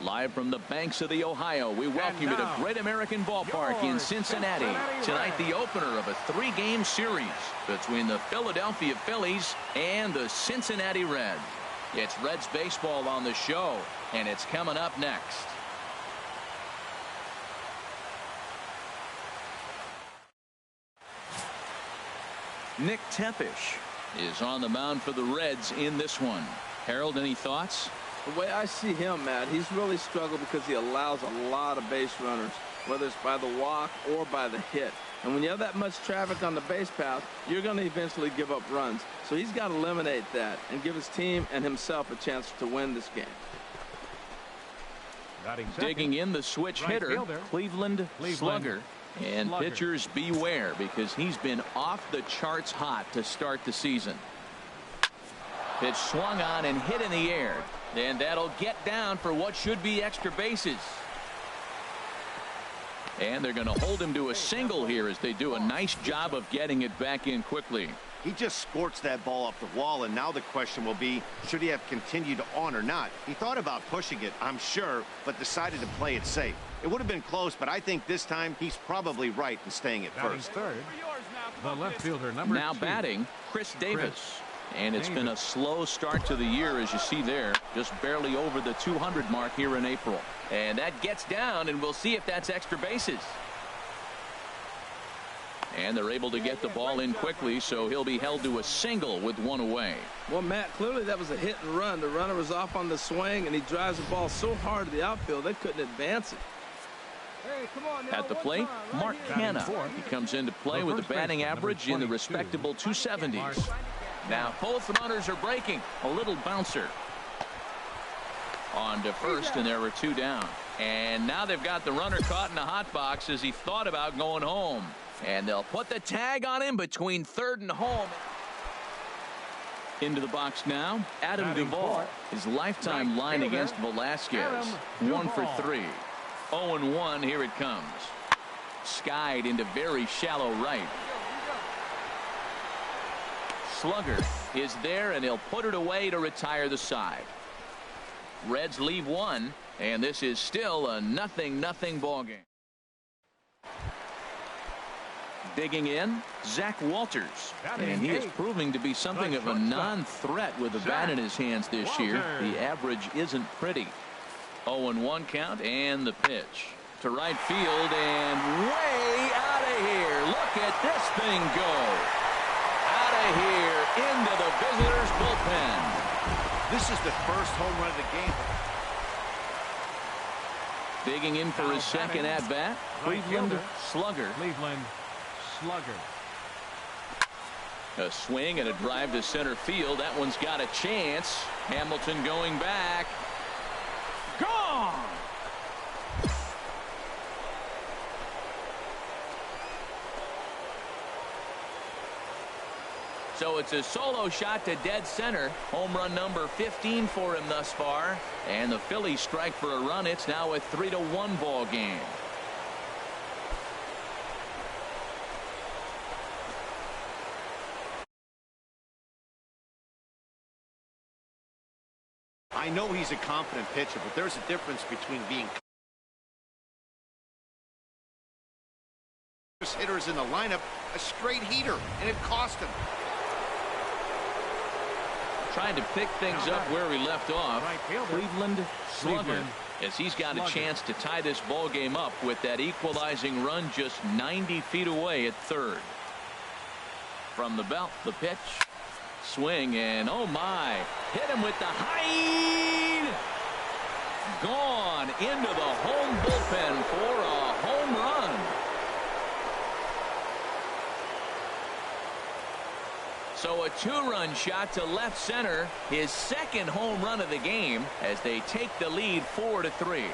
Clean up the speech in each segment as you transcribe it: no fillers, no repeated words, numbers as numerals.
Live from the banks of the Ohio, we welcome you to Great American Ballpark in Cincinnati. Tonight, the opener of a 3-game series between the Philadelphia Phillies and the Cincinnati Reds. It's Reds baseball on the show, and it's coming up next. Nick Tepesch is on the mound for the Reds in this one. Harold, any thoughts? The way I see him, Matt, he's really struggled because he allows a lot of base runners, whether it's by the walk or by the hit. And when you have that much traffic on the base path, you're going to eventually give up runs. So he's got to eliminate that and give his team and himself a chance to win this game. Digging in the switch hitter, Cleveland Slugger. And pitchers beware, because he's been off the charts hot to start the season. Pitch swung on and hit in the air. And that'll get down for what should be extra bases. And they're going to hold him to a single here as they do a nice job of getting it back in quickly. He just scorched that ball off the wall, and now the question will be, should he have continued on or not? He thought about pushing it, I'm sure, but decided to play it safe. It would have been close, but I think this time he's probably right in staying at first. Third, the left fielder, number now 2. Batting, Chris Davis. And it's been a slow start to the year, as you see there, just barely over the 200 mark here in April. And that gets down, and we'll see if that's extra bases. And they're able to get the ball in quickly, so he'll be held to a single with one away. Well, Matt, clearly that was a hit and run. The runner was off on the swing, and he drives the ball so hard to the outfield they couldn't advance it. Hey, come on now, at the plate, Mark Canha. He comes into play with a batting average in the respectable 270s. Now both runners are breaking. A little bouncer on to first, and there were 2 down. And now they've got the runner caught in the hot box as he thought about going home. And they'll put the tag on him between third and home. Into the box now, Adam Duvall. His lifetime line against Velasquez. 1 for 3. 0-1, here it comes. Skied into very shallow right. Slugger is there, and he'll put it away to retire the side. Reds leave 1, and this is still a 0-0 ball game. Digging in, Zach Walters, and he is proving to be something of a non-threat with the bat in his hands this year. The average isn't pretty. 0-1 count, and the pitch to right field, and way out of here. Look at this thing go. Out of here into the visitors' bullpen. This is the first home run of the game. Digging in for his second at-bat, Cleveland Slugger. A swing and a drive to center field. That one's got a chance. Hamilton going back. Gone! So it's a solo shot to dead center. Home run number 15 for him thus far. And the Phillies strike for a run. It's now a 3-1 ball game. I know he's a confident pitcher, but there's a difference between being hitters in the lineup, a straight heater, and it cost him. Trying to pick things up where we left off. Cleveland Slugger, as he's got a chance to tie this ball game up with that equalizing run just 90 feet away at third. From the belt, the pitch. Swing, and oh my, hit him with the height. Gone into the home bullpen for a home run. So a 2-run shot to left center, his second home run of the game, as they take the lead 4-3.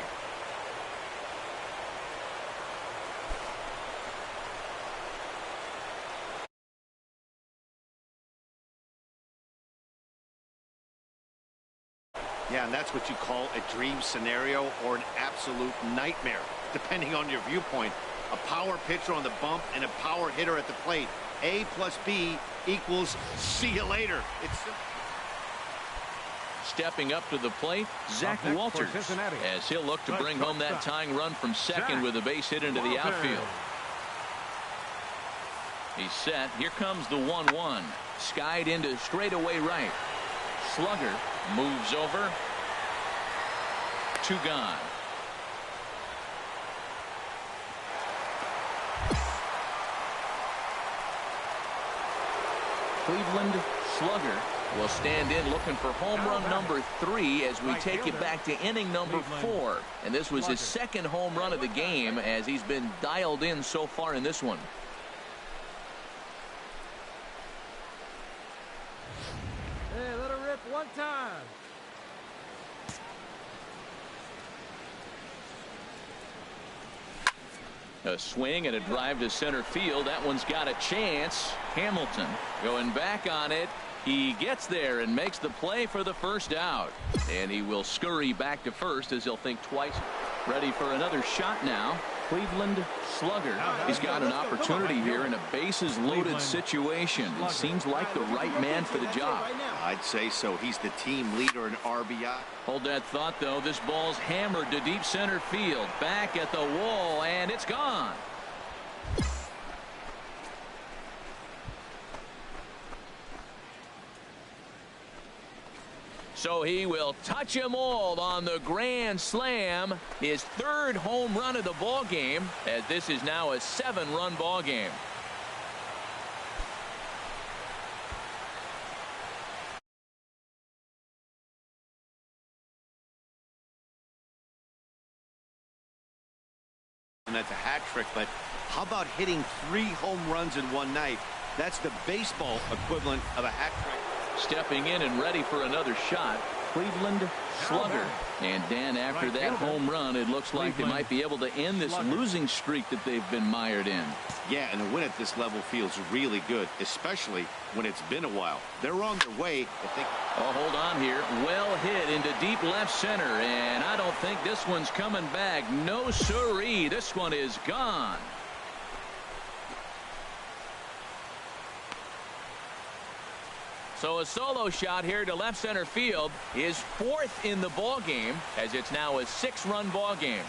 Yeah, and that's what you call a dream scenario or an absolute nightmare, depending on your viewpoint. A power pitcher on the bump and a power hitter at the plate. A plus B equals see you later. It's Stepping up to the plate, Zach Walters, as he'll look to bring home that tying run from second with a base hit into the outfield. He's set. Here comes the 1-1. Skied into straightaway right. Slugger moves over. 2 gone. Cleveland Slugger will stand in looking for home run number 3 as we take it back to inning number 4. And this was his second home run of the game as he's been dialed in so far in this one. Hey, let her rip one time. A swing and a drive to center field. That one's got a chance. Hamilton going back on it. He gets there and makes the play for the first out. And he will scurry back to first as he'll think twice. Ready for another shot now. Cleveland Slugger. He's got an opportunity here in a bases loaded situation. He seems like the right man for the job. I'd say so. He's the team leader in RBI. Hold that thought, though. This ball's hammered to deep center field. Back at the wall, and it's gone. So he will touch them all on the grand slam. His 3rd home run of the ball game, as this is now a 7-run ball game. And that's a hat trick, but how about hitting 3 home runs in one night? That's the baseball equivalent of a hat trick. Stepping in and ready for another shot, Cleveland Slugger. And Dan, after that home run, it looks like they might be able to end this losing streak that they've been mired in. Yeah, and a win at this level feels really good, especially when it's been a while. They're on their way. Oh, hold on here. Well hit into deep left center, and I don't think this one's coming back. No siree. This one is gone. So a solo shot here to left center field is 4th in the ball game, as it's now a 6-run ball game.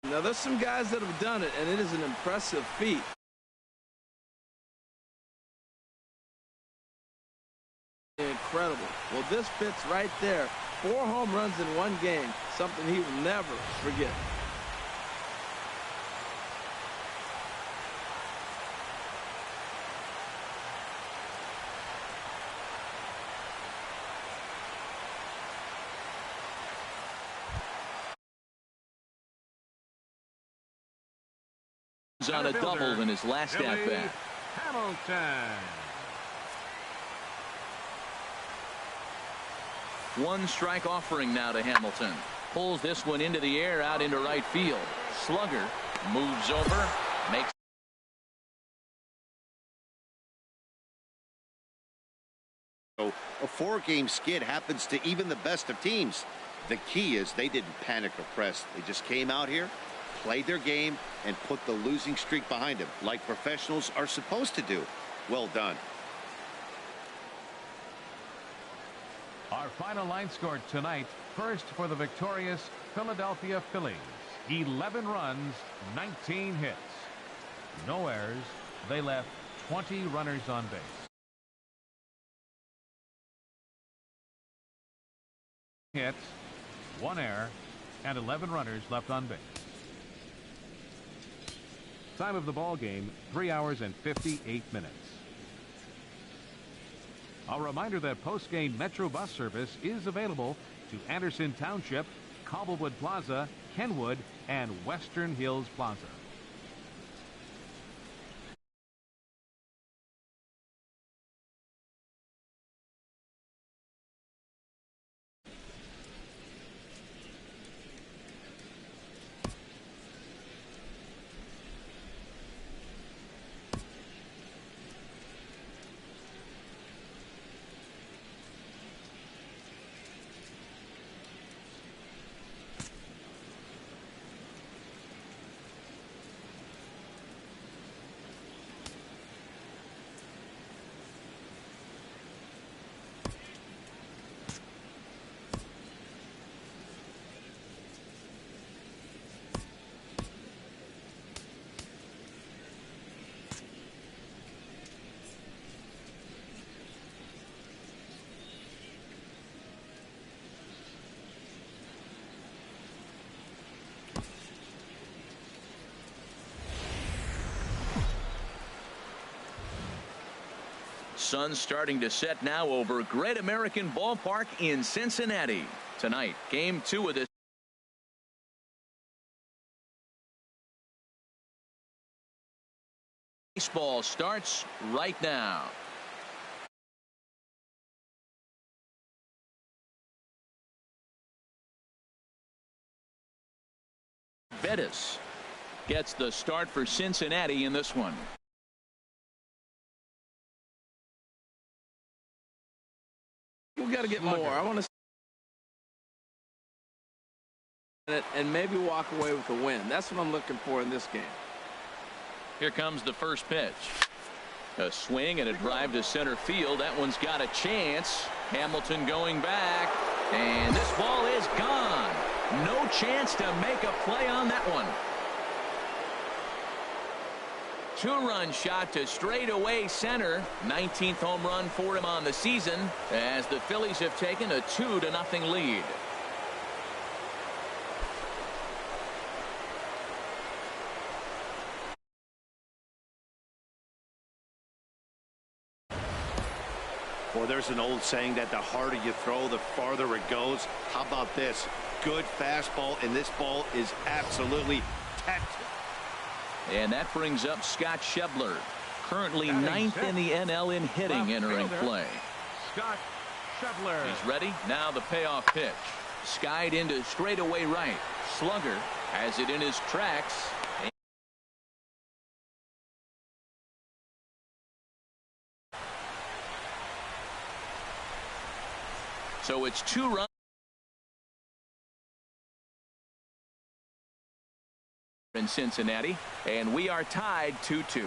Now there's some guys that have done it, and it is an impressive feat. Incredible. Well, this fits right there. 4 home runs in one game, something he will never forget. On a double in his last at-bat. Hamilton. 1 strike offering now to Hamilton. Pulls this one into the air out into right field. Slugger moves over, makes. So a 4-game skid happens to even the best of teams. The key is they didn't panic or press. They just came out here, played their game, and put the losing streak behind them, like professionals are supposed to do. Well done. Our final line score tonight. First for the victorious Philadelphia Phillies. 11 runs, 19 hits. No errors. They left 20 runners on base. Hits, 1 error, and 11 runners left on base. Time of the ball game, 3 hours and 58 minutes. A reminder that post-game Metro bus service is available to Anderson Township, Cobblewood Plaza, Kenwood, and Western Hills Plaza. sun's starting to set now over Great American Ballpark in Cincinnati. Tonight, game 2 of this. Baseball starts right now. Bettis gets the start for Cincinnati in this one. We got to get more. I want to and maybe walk away with a win. That's what I'm looking for in this game. Here comes the first pitch. A swing and a drive to center field. That one's got a chance. Hamilton going back, and this ball is gone. No chance to make a play on that one. 2-run shot to straightaway center. 19th home run for him on the season as the Phillies have taken a 2-0 lead. Well, there's an old saying that the harder you throw, the farther it goes. How about this? Good fastball, and this ball is absolutely tapped. And that brings up Scott Schebler, currently 9th in the NL in hitting, entering play. Scott Schebler. He's ready. Now the payoff pitch. Skied into straightaway right. Slugger has it in his tracks. So it's 2 runs in Cincinnati, and we are tied 2-2.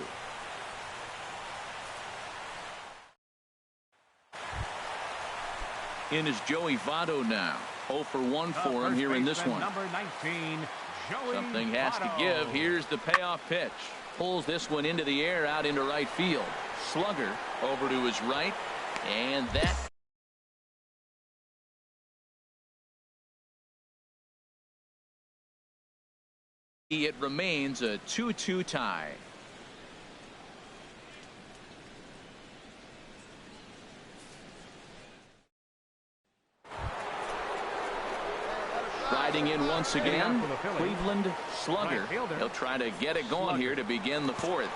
In is Joey Votto now. 0 for 1 for him here in this one. Number 19, Joey Something has to Votto. give. Here's the payoff pitch. Pulls this one into the air out into right field. Slugger over to his right, and that. It remains a 2-2 tie. Riding in once again, Cleveland Slugger. He'll try to get it going here to begin the 4th.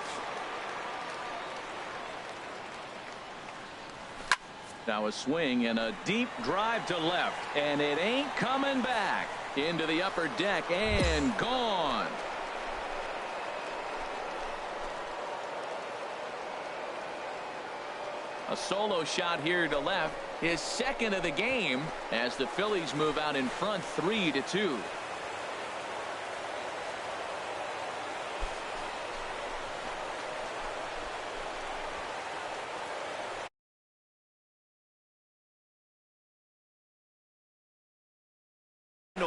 Now a swing and a deep drive to left, and it ain't coming back. Into the upper deck and gone. A solo shot here to left, his second of the game, as the Phillies move out in front 3-2.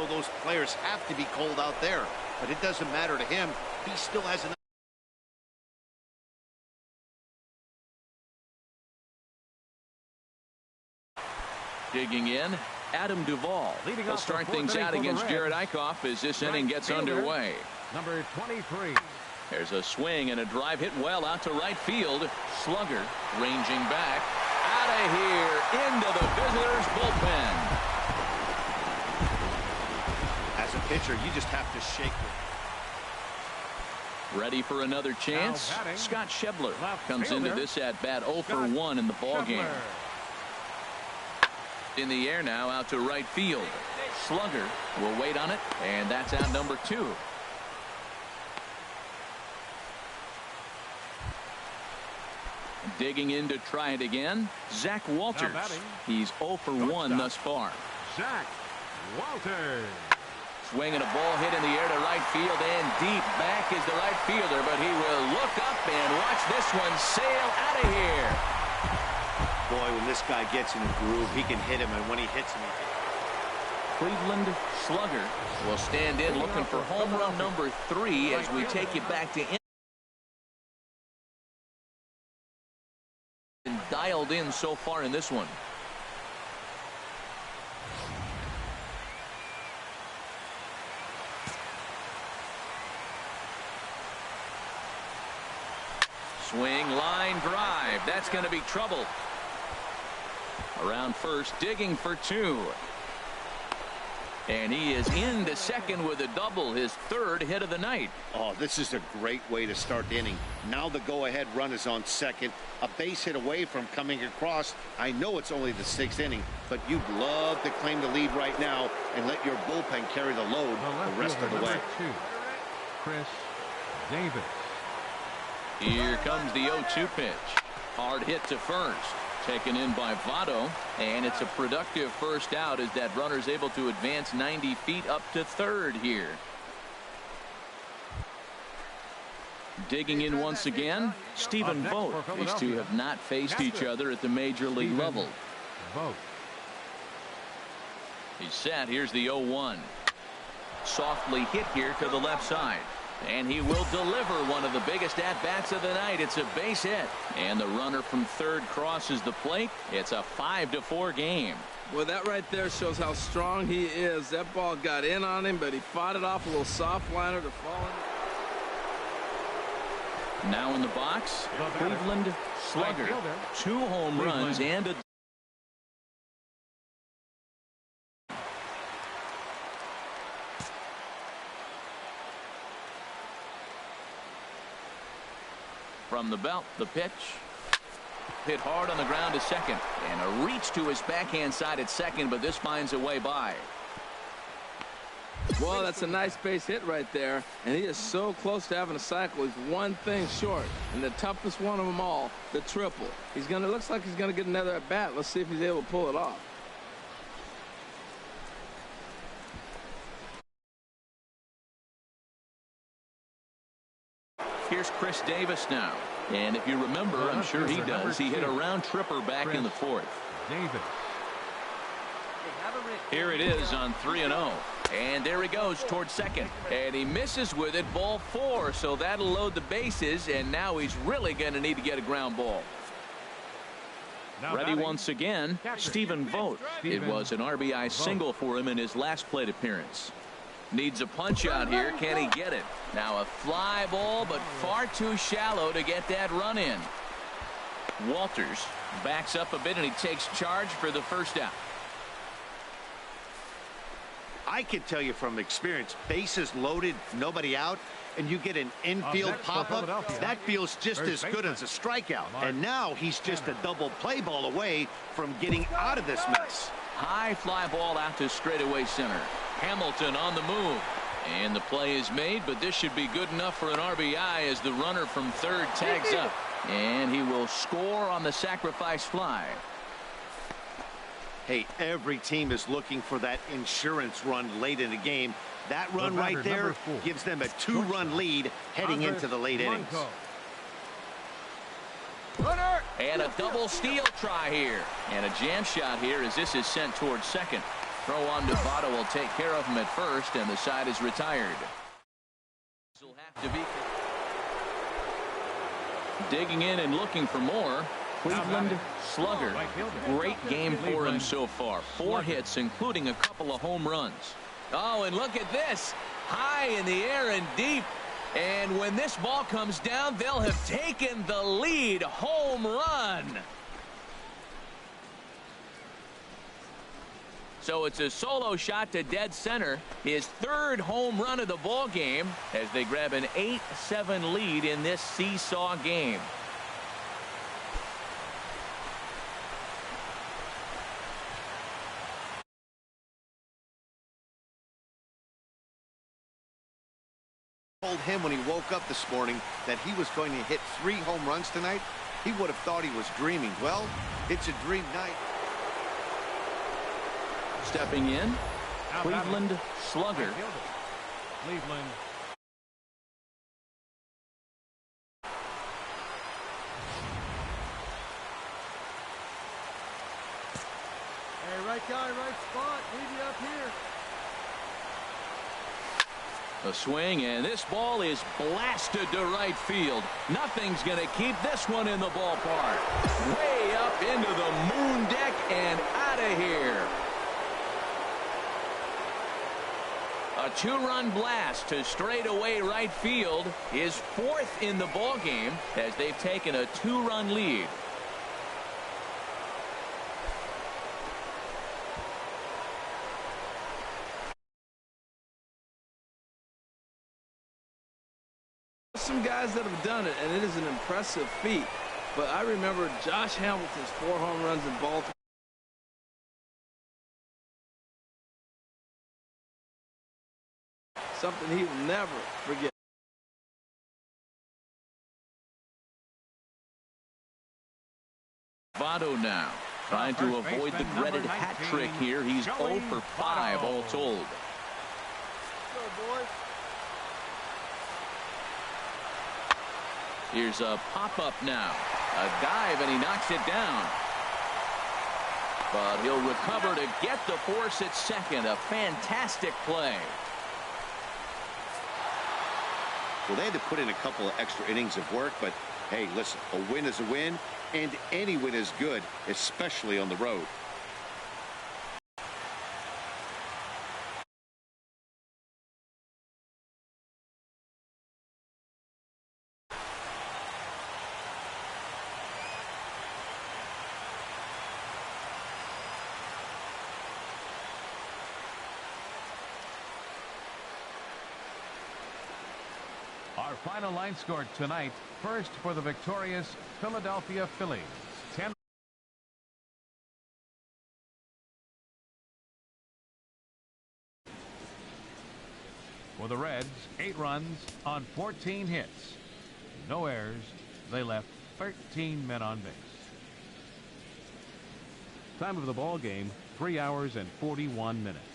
know those players have to be cold out there, but it doesn't matter to him. He still has enough. Digging in, Adam Duvall. He'll start things out against Jared Eichhoff as this inning gets underway. Number 23. There's a swing and a drive hit well out to right field. Slugger ranging back out of here into the visitors bullpen. As a pitcher, you just have to shake it. Ready for another chance. Scott Schebler comes into this at bat 0 for 1 in the ball game. In the air now out to right field. Slugger will wait on it, and that's out number 2. Digging in to try it again, Zach Walters. He's 0 for 1 thus far. Zach Walters. Swinging a ball hit in the air to right field, and deep back is the right fielder, but he will look up and watch this one sail out of here. Boy, when this guy gets in a groove, he can hit him, and when he hits him, Cleveland Slugger will stand in looking for home run number 3 as we take you back to dialed in so far in this one. Swing, line drive. drive. That's going to be trouble. Around first, digging for 2. And he is into second with a double, his 3rd hit of the night. Oh, this is a great way to start the inning. Now the go-ahead run is on second, a base hit away from coming across. I know it's only the 6th inning, but you'd love to claim the lead right now and let your bullpen carry the load the rest of the way. 2, Chris Davis. Here comes the 0-2 pitch. Hard hit to first. Taken in by Votto, and it's a productive first out as that runner's able to advance 90 feet up to third here. Digging in once again, Stephen Vogt. These two have not faced each other at the major league level. Vogt. He's set. Here's the 0-1. Softly hit here to the left side. And he will deliver one of the biggest at-bats of the night. It's a base hit. And the runner from third crosses the plate. It's a 5-4 game. Well, that right there shows how strong he is. That ball got in on him, but he fought it off a little soft liner to fall in. Now in the box, Cleveland slugger. 2 home runs and a from the belt. The pitch hit hard on the ground to second, and a reach to his backhand side at second, but this finds a way by. Well, that's a nice base hit right there, and he is so close to having a cycle. He's one thing short, and the toughest one of them all, the triple. Looks like he's gonna get another at bat. Let's see if he's able to pull it off. Here's Chris Davis now. And if you remember, I'm sure he does, he hit a round tripper back in the 4th. Davis. Here it is on 3-0. And there he goes towards second. And he misses with it, ball 4. So that'll load the bases. And now he's really going to need to get a ground ball. Ready once again, Stephen Vogt. It was an RBI single for him in his last plate appearance. Needs a punch out here. Can he get it? Now a fly ball, but far too shallow to get that run in. Walters backs up a bit, and he takes charge for the first out. I can tell you from experience, bases loaded, nobody out, and you get an infield pop-up, that feels just as good as a strikeout. And now he's just a double play ball away from getting out of this mess. High fly ball out to straightaway center. Hamilton on the move. And the play is made, but this should be good enough for an RBI as the runner from third tags up. And he will score on the sacrifice fly. Hey, every team is looking for that insurance run late in the game. That run right there gives them a 2-run lead heading into the late innings. And a double steal try here. And a jam shot here as this is sent towards second. Throw on to Votto will take care of him at first, and the side is retired. Will have to be digging in and looking for more. Cleveland slugger. Great game for him so far. 4 hits, including a couple of home runs. Oh, and look at this. High in the air and deep. And when this ball comes down, they'll have taken the lead. Home run. So it's a solo shot to dead center. His 3rd home run of the ball game as they grab an 8-7 lead in this seesaw game. Told him when he woke up this morning that he was going to hit 3 home runs tonight. He would have thought he was dreaming. Well, it's a dream night. Stepping in, Cleveland slugger. Cleveland. Hey, right guy, right spot. Leave you up here. A swing, and this ball is blasted to right field. Nothing's going to keep this one in the ballpark. Way up into the moon deck and out of here. A 2-run blast to straightaway right field is 4th in the ball game as they've taken a 2-run lead. some guys that have done it, and it is an impressive feat. But I remember Josh Hamilton's 4 home runs in Baltimore. Something he will never forget. Votto now trying to avoid the dreaded hat trick here. He's 0 for 5 all told. Go, boys. Here's a pop-up now. A dive, and he knocks it down. But he'll recover to get the force at second. A fantastic play. Well, they had to put in a couple of extra innings of work, but hey, listen, a win is a win, and any win is good, especially on the road. Our final line score tonight, first for the victorious Philadelphia Phillies. 10. For the Reds, 8 runs on 14 hits. No errors. They left 13 men on base. Time of the ball game, 3 hours and 41 minutes.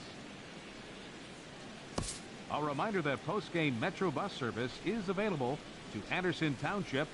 A reminder that post-game Metro bus service is available to Anderson Township.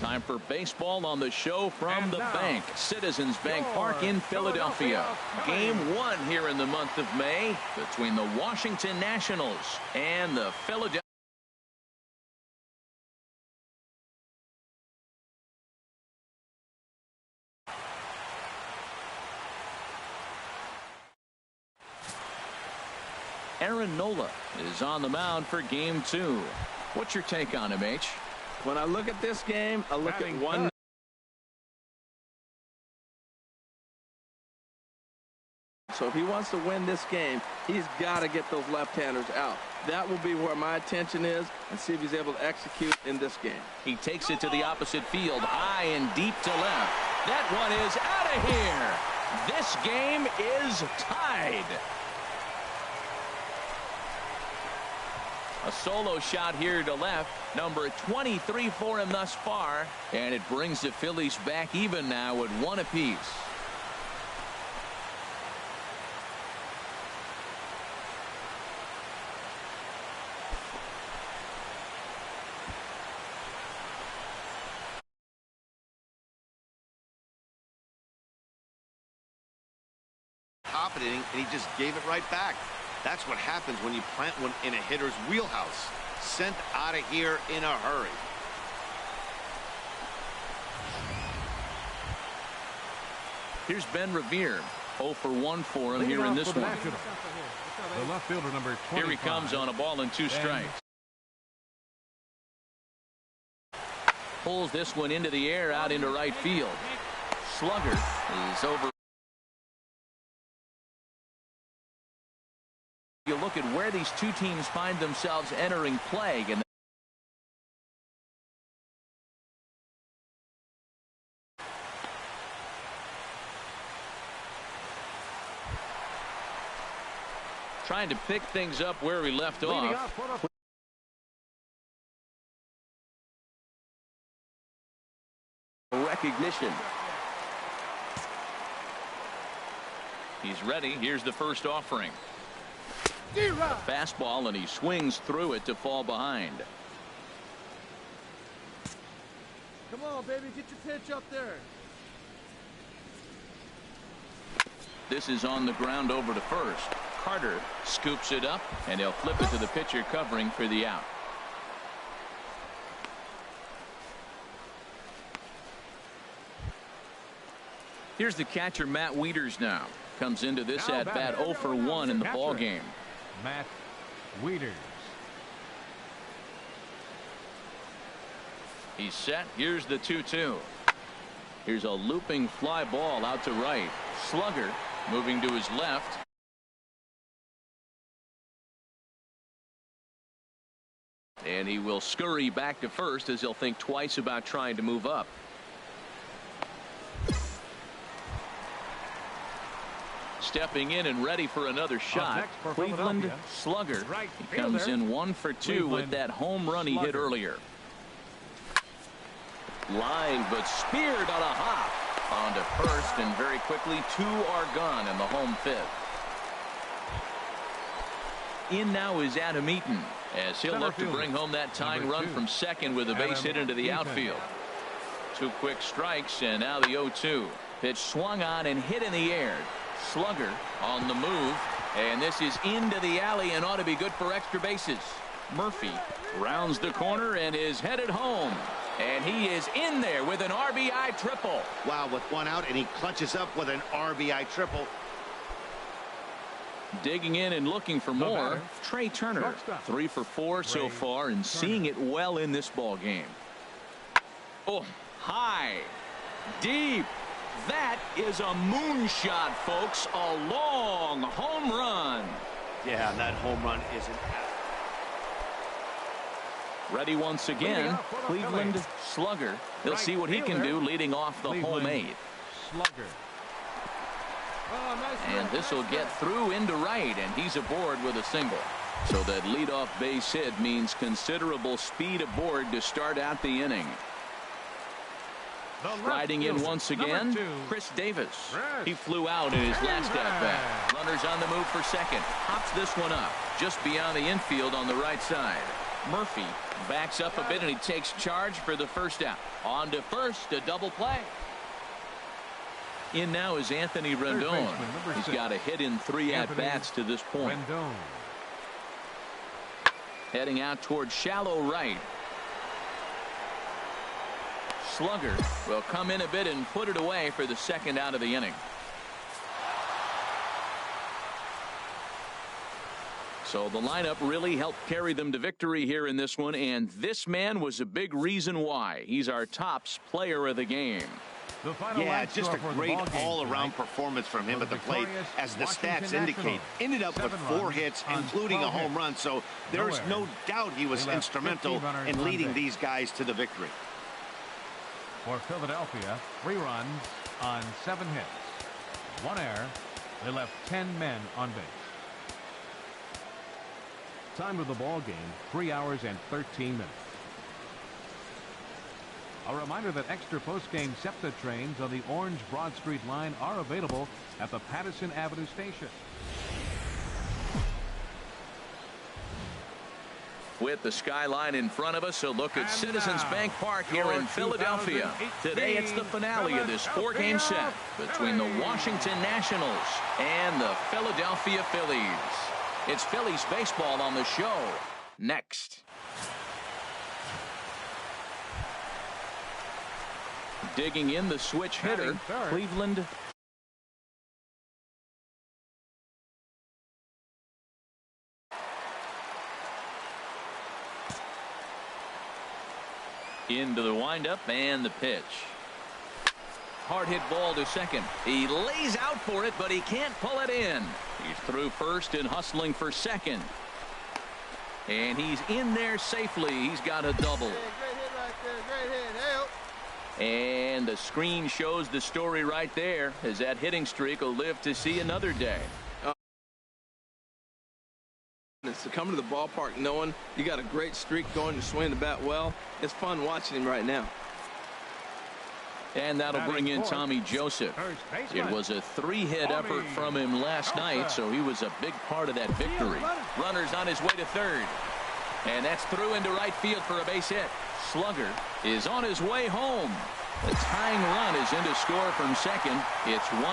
Time for baseball on the show from the bank. Citizens Bank Park in Philadelphia. Game 1 here in the month of May between the Washington Nationals and the Philadelphia. Aaron Nola is on the mound for game 2. What's your take on him, H? When I look at this game, I look at one. So if he wants to win this game, he's got to get those left-handers out. That will be where my attention is, and see if he's able to execute in this game. He takes it to the opposite field, high and deep to left. That one is out of here. This game is tied. A solo shot here to left, number 23 for him thus far, and it brings the Phillies back even now at 1 apiece. Top of the inning, and he just gave it right back. That's what happens when you plant one in a hitter's wheelhouse. Sent out of here in a hurry. Here's Ben Revere. 0 for 1 for him here in this one. The left fielder, number 25. Here he comes on a ball and 2 strikes. Pulls this one into the air out into right field. Slugger is over. You look at where these two teams find themselves entering play, and trying to pick things up where we left off. Recognition. He's ready. Here's the first offering. Fastball, and he swings through it to fall behind. Come on, baby, get your pitch up there. This is on the ground over to first. Carter scoops it up, and he'll flip it to the pitcher covering for the out. Here's the catcher, Matt Wieters, now. Comes into this at bat 0 for 1 in the ball game. Matt Wieters. He's set. Here's the 2-2. Here's a looping fly ball out to right. Slugger moving to his left. And he will scurry back to first as he'll think twice about trying to move up. Stepping in and ready for another shot. Cleveland slugger. He comes in 1 for 2 with that home run he hit earlier. Line, but speared on a hop onto first, and very quickly 2 are gone in the home 5th. In now is Adam Eaton, as he'll look to bring home that tying run from second with a base hit into the outfield. 2 quick strikes, and now the 0-2. Pitch swung on and hit in the air. Slugger on the move, and this is into the alley and ought to be good for extra bases. Murphy rounds the corner and is headed home, and he is in there with an RBI triple. Wow, with 1 out, and he clutches up with an RBI triple. Digging in and looking for more, Trey Turner. 3 for 4 so far, and seeing it well in this ball game. Oh, high, deep. That is a moonshot, folks. A long home run. Yeah, that home run isn't. Ready once again. Cleveland slugger. He'll see what he can do leading off the home 8th. Slugger. And this will get through into right, and he's aboard with a single. So that leadoff base hit means considerable speed aboard to start out the inning. Riding in once again, Chris Davis. He flew out in his last at-bat. Runners on the move for second. Hops this one up just beyond the infield on the right side. Murphy backs up a bit, and he takes charge for the first down. On to first, a double play. In now is Anthony Rendon. He's got a hit in 3 at-bats to this point. Rendon. Heading out towards shallow right. Slugger will come in a bit and put it away for the second out of the inning. So the lineup really helped carry them to victory here in this one, and this man was a big reason why. He's our tops player of the game. Yeah, just a great all-around performance from him at the plate, as the stats indicate. Ended up with 4 hits, including a home run, so there's no doubt he was instrumental in leading these guys to the victory. For Philadelphia, 3 runs on 7 hits. 1 error. They left 10 men on base. Time of the ball game, 3 hours and 13 minutes. A reminder that extra post-game SEPTA trains on the Orange Broad Street line are available at the Patterson Avenue station. With the skyline in front of us, a look at Citizens Bank Park here in Philadelphia. Today it's the finale of this 4-game set between the Washington Nationals and the Philadelphia Phillies. It's Phillies baseball on the show next. Digging in the switch hitter, Cleveland. Into the windup and the pitch. Hard hit ball to second. He lays out for it, but he can't pull it in. He's through first and hustling for second. And he's in there safely. He's got a double. Great hit right there. Great hit. Help. And the screen shows the story right there, as that hitting streak will live to see another day. It's to come to the ballpark knowing you got a great streak going, you swing the bat well. It's fun watching him right now. And that'll bring in Tommy Joseph. It was a 3-hit effort from him last night, so he was a big part of that victory. Runner's on his way to third. And that's through into right field for a base hit. Slugger is on his way home. The tying run is in to score from second. It's 1-1.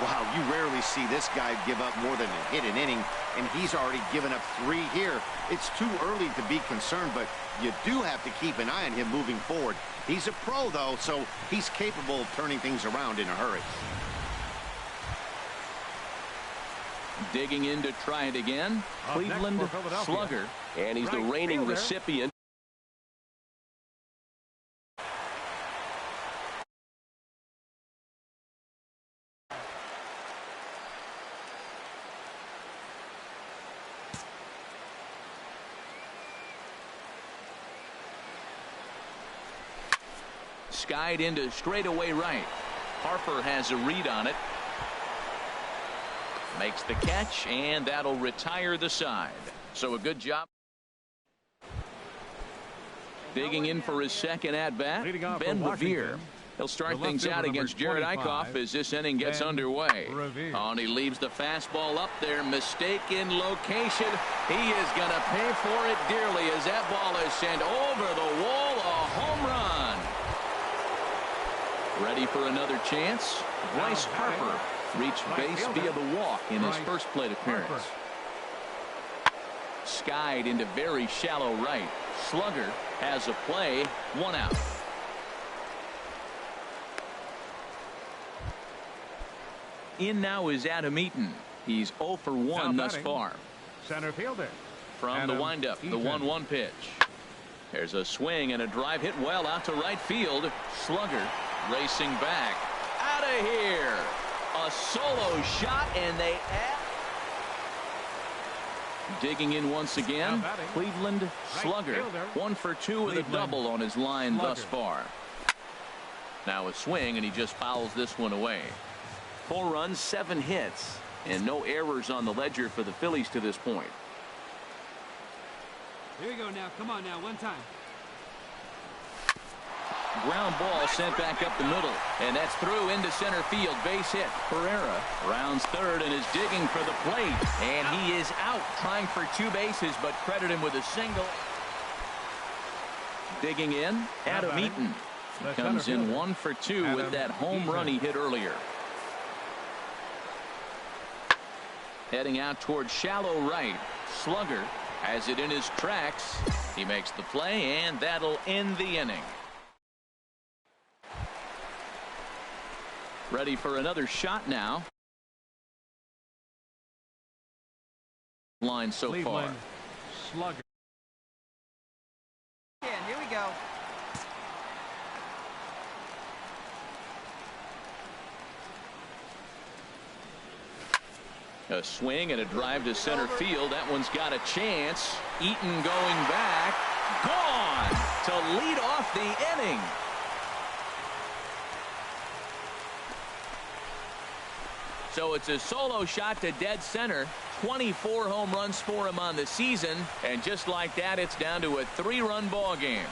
Wow, you rarely see this guy give up more than a hit an inning, and he's already given up 3 here. It's too early to be concerned, but you do have to keep an eye on him moving forward. He's a pro, though, so he's capable of turning things around in a hurry. Digging in to try it again, Cleveland Slugger, and he's the reigning recipient. Skied into straightaway right. Harper has a read on it. Makes the catch, and that'll retire the side. So a good job. Digging in for his second at-bat, Ben Revere. He'll start things out against Jared Eichhoff as this inning gets underway. And he leaves the fastball up there. Mistaken location. He is going to pay for it dearly as that ball is sent over the wall. A home run. Ready for another chance? Bryce Harper reached base via the walk in his first plate appearance. Skied into very shallow right. Slugger has a play. 1 out. In now is Adam Eaton. He's 0 for 1 thus far. Center fielder. From the windup, the 1-1 pitch. There's a swing and a drive hit well out to right field. Slugger racing back. Out of here. A solo shot, and they add. Digging in once again, Cleveland Slugger. 1 for 2 with a double on his line thus far. Now a swing, and he just fouls this one away. 4 runs, 7 hits, and no errors on the ledger for the Phillies to this point. Here we go now. Come on now. One time. Ground ball sent back up the middle, and that's through into center field. Base hit. Pereira rounds third and is digging for the plate, and he is out trying for 2 bases, but credit him with a single. Digging in, Adam Eaton. Comes in 1 for 2 with that home run he hit earlier. Heading out towards shallow right. Slugger has it in his tracks. He makes the play, and that'll end the inning. Ready for another shot now. Line so Cleveland, far. Slugger. Here we go. A swing and a drive to center field. That one's got a chance. Eaton going back. Gone to lead off the inning. So it's a solo shot to dead center. 24 home runs for him on the season. And just like that, it's down to a 3-run ball game.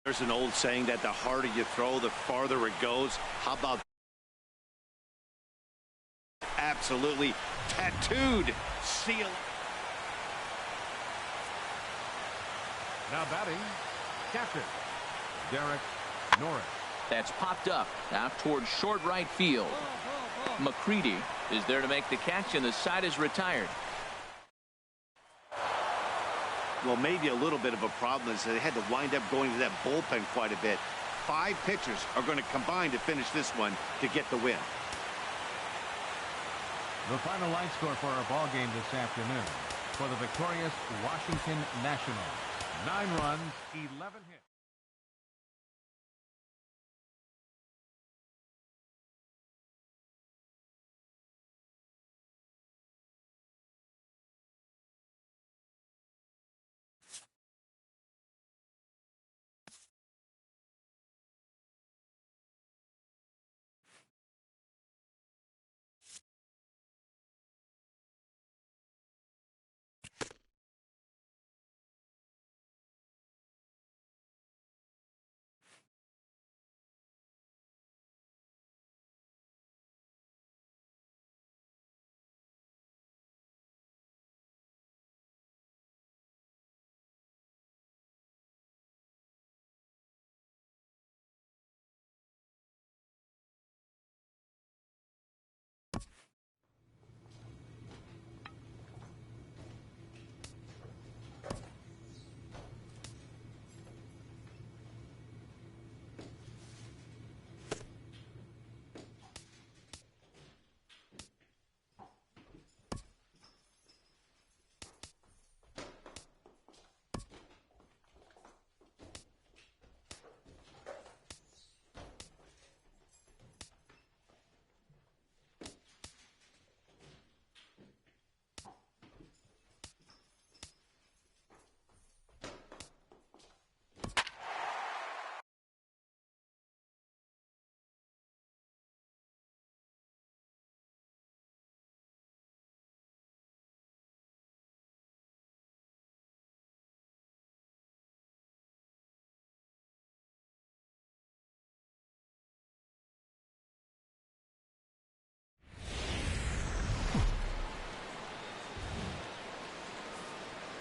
There's an old saying that the harder you throw, the farther it goes. How about absolutely tattooed seal? Now batting, catcher, Derek Norris. That's popped up out towards short right field. McCready is there to make the catch, and the side is retired. Well, maybe a little bit of a problem is that they had to wind up going to that bullpen quite a bit. 5 pitchers are going to combine to finish this one to get the win. The final line score for our ball game this afternoon for the victorious Washington Nationals. 9 runs, 11 hits.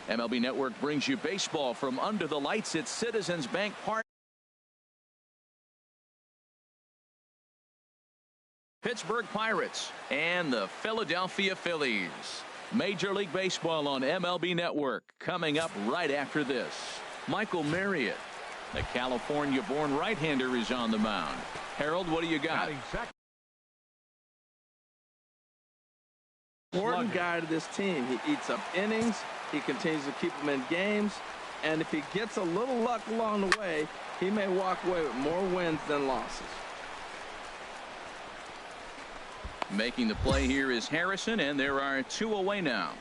MLB Network brings you baseball from under the lights at Citizens Bank Park. Pittsburgh Pirates and the Philadelphia Phillies. Major League Baseball on MLB Network coming up right after this. Michael Marriott, the California-born right-hander, is on the mound. Harold, what do you got? Important guy to this team. He eats up innings. He continues to keep them in games. And if he gets a little luck along the way, he may walk away with more wins than losses. Making the play here is Harrison, and there are 2 away now.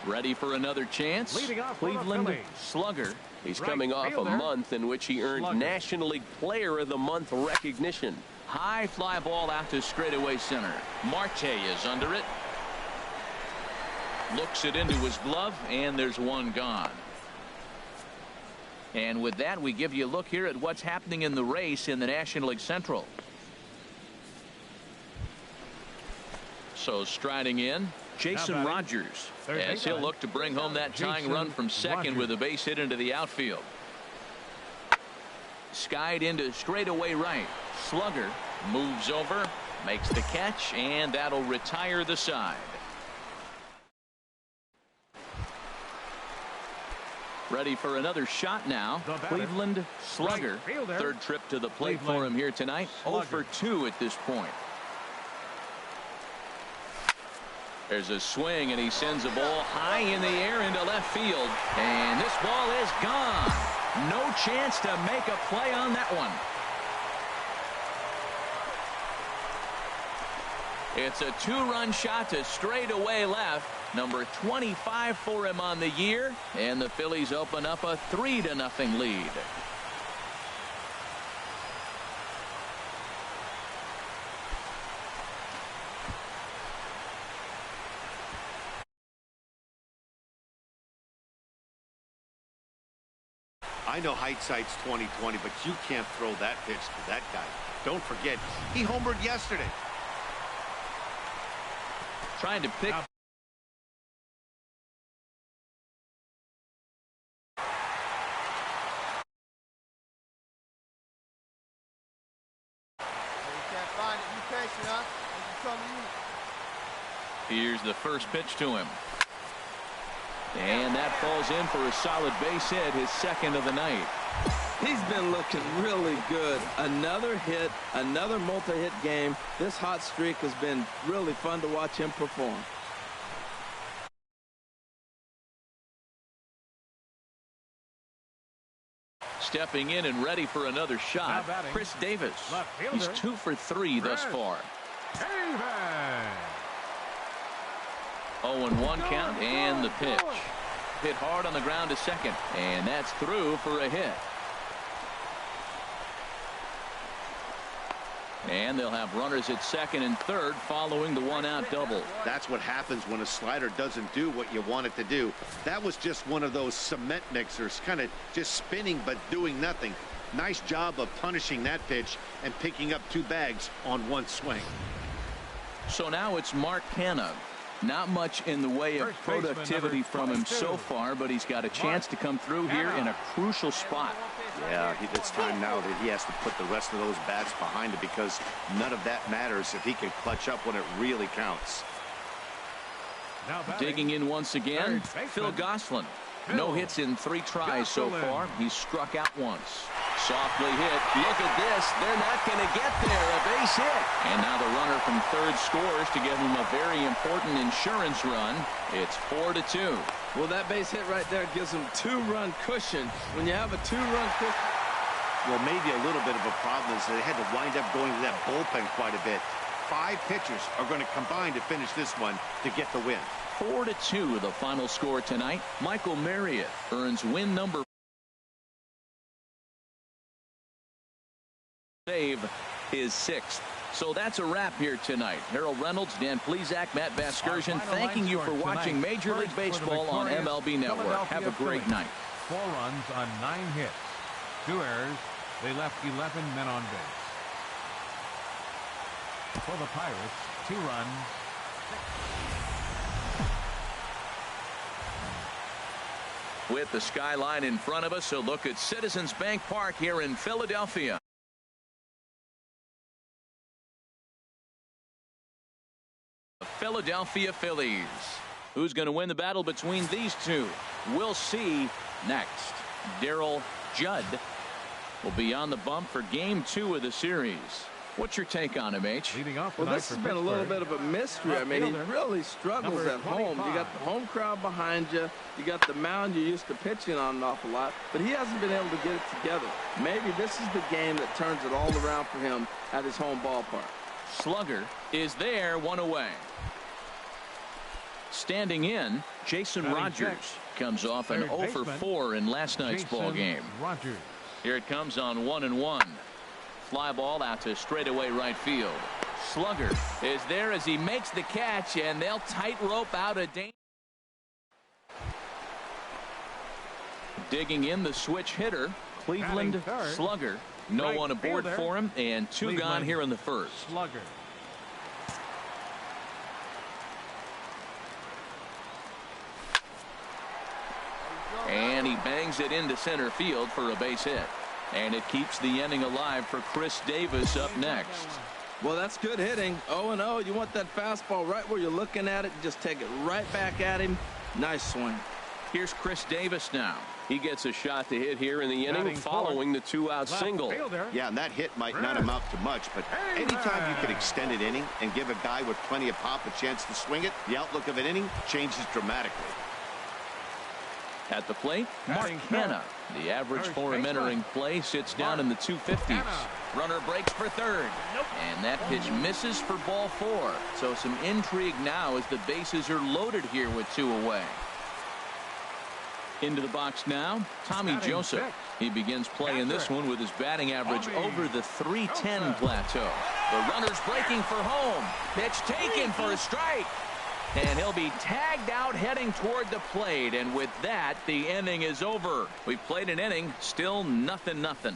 Ready for another chance. Cleveland Slugger. He's coming off a month in which he earned National League Player of the Month recognition. High fly ball out to straightaway center. Marte is under it. Looks it into his glove, and there's one gone. And with that, we give you a look here at what's happening in the race in the National League Central. So striding in, Jason Rogers, as he'll look to bring home that tying run from second with a base hit into the outfield. Skied into straightaway right. Slugger moves over, makes the catch, and that'll retire the side. Ready for another shot now. Cleveland Slugger. Third trip to the plate for him here tonight. 0 for 2 at this point. There's a swing, and he sends a ball high in the air into left field. And this ball is gone. No chance to make a play on that one. It's a 2-run shot to straightaway left. Number 25 for him on the year. And the Phillies open up a 3-0 lead. I know hindsight's 20/20, but you can't throw that pitch to that guy. Don't forget, he homered yesterday. Trying to pick. Here's the first pitch to him. And that falls in for a solid base hit, his second of the night. He's been looking really good. Another hit, another multi-hit game. This hot streak has been really fun to watch him perform. Stepping in and ready for another shot, Chris Davis. He's 2 for 3 thus far. 0-1 count, and the pitch. Hit hard on the ground to second, and that's through for a hit. And they'll have runners at second and third following the 1-out double. That's what happens when a slider doesn't do what you want it to do. That was just one of those cement mixers, kind of just spinning but doing nothing. Nice job of punishing that pitch and picking up 2 bags on 1 swing. So now it's Mark Canha. Not much in the way of productivity from him so far, but he's got a chance to come through here in a crucial spot. Yeah, it's time now that he has to put the rest of those bats behind him, because none of that matters if he can clutch up when it really counts. Digging in once again, Phil Gosselin. No hits in 3 tries so far. He's struck out once. Softly hit. Look at this. They're not going to get there. A base hit. And now the runner from third scores to give him a very important insurance run. It's 4-2. Well, that base hit right there gives him 2-run cushion. When you have a 2-run cushion. Well, maybe a little bit of a problem is they had to wind up going to that bullpen quite a bit. 5 pitchers are going to combine to finish this one to get the win. 4-2 the final score tonight. Michael Marriott earns win number 4. Save his 6th. So that's a wrap here tonight. Harold Reynolds, Dan Plesac, Matt Vasgersian, thanking you for watching Major League Baseball on MLB Network. Have a great night. 4 runs on 9 hits. 2 errors. They left 11 men on base. For the Pirates, 2 runs. 6. With the skyline in front of us, a look at Citizens Bank Park here in Philadelphia. Philadelphia Phillies. Who's going to win the battle between these two? We'll see next. Darryl Judd will be on the bump for game 2 of the series. What's your take on him, H? Well, this has been a little bit of a mystery. I mean, he really struggles at home. You got the home crowd behind you. You got the mound you're used to pitching on an awful lot. But he hasn't been able to get it together. Maybe this is the game that turns it all around for him at his home ballpark. Slugger is there, 1 away. Standing in, Jason Rogers comes off an 0 for 4 in last night's ball game. Here it comes on 1-1. Fly ball out to straightaway right field. Slugger is there as he makes the catch, and they'll tightrope out a danger. Digging in the switch hitter, Cleveland slugger. No one aboard for him, and two gone here in the first. Slugger. And he bangs it into center field for a base hit. And it keeps the inning alive for Chris Davis up next. Well, that's good hitting. 0-0. You want that fastball right where you're looking at it. Just take it right back at him. Nice swing. Here's Chris Davis now. He gets a shot to hit here in the inning following the two-out single. Yeah, and that hit might not amount to much, but anytime you can extend an inning and give a guy with plenty of pop a chance to swing it, the outlook of an inning changes dramatically. At the plate, Mark Hanna. The average for him entering play sits down in the 250s. Runner breaks for third. And that pitch misses for ball 4. So some intrigue now as the bases are loaded here with 2 away. Into the box now, Tommy Joseph. He begins play in this one with his batting average over the 310 plateau. The runner's breaking for home. Pitch taken for a strike. And he'll be tagged out heading toward the plate. And with that, the inning is over. We've played an inning, still 0-0.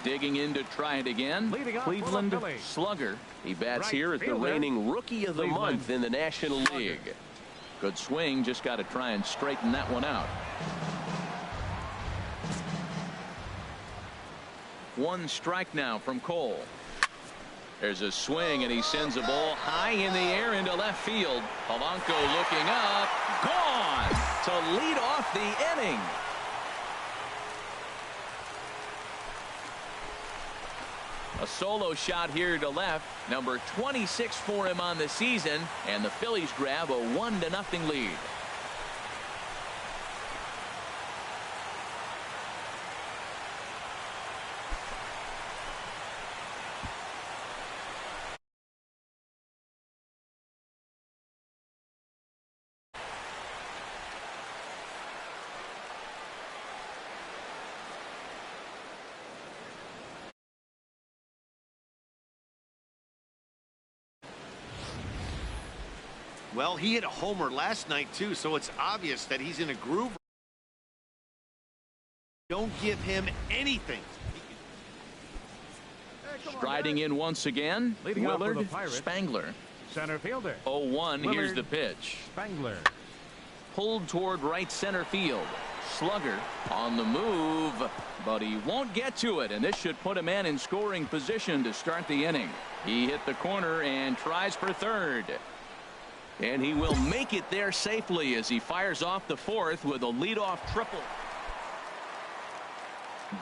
Digging in to try it again, Cleveland slugger. He bats here as the reigning Rookie of the Month in the National League. Good swing, just got to try and straighten that one out. 1 strike now from Cole. There's a swing, and he sends a ball high in the air into left field. Polanco looking up, gone to lead off the inning. A solo shot here to left, number 26 for him on the season, and the Phillies grab a 1-0 lead. Well, he hit a homer last night, too, so it's obvious that he's in a groove. Don't give him anything. Striding in once again, Willard Spangler. Center fielder. 0-1, here's the pitch. Spangler. Pulled toward right center field. Slugger on the move, but he won't get to it, and this should put a man in scoring position to start the inning. He hit the corner and tries for third. And he will make it there safely as he fires off the 4th with a leadoff triple.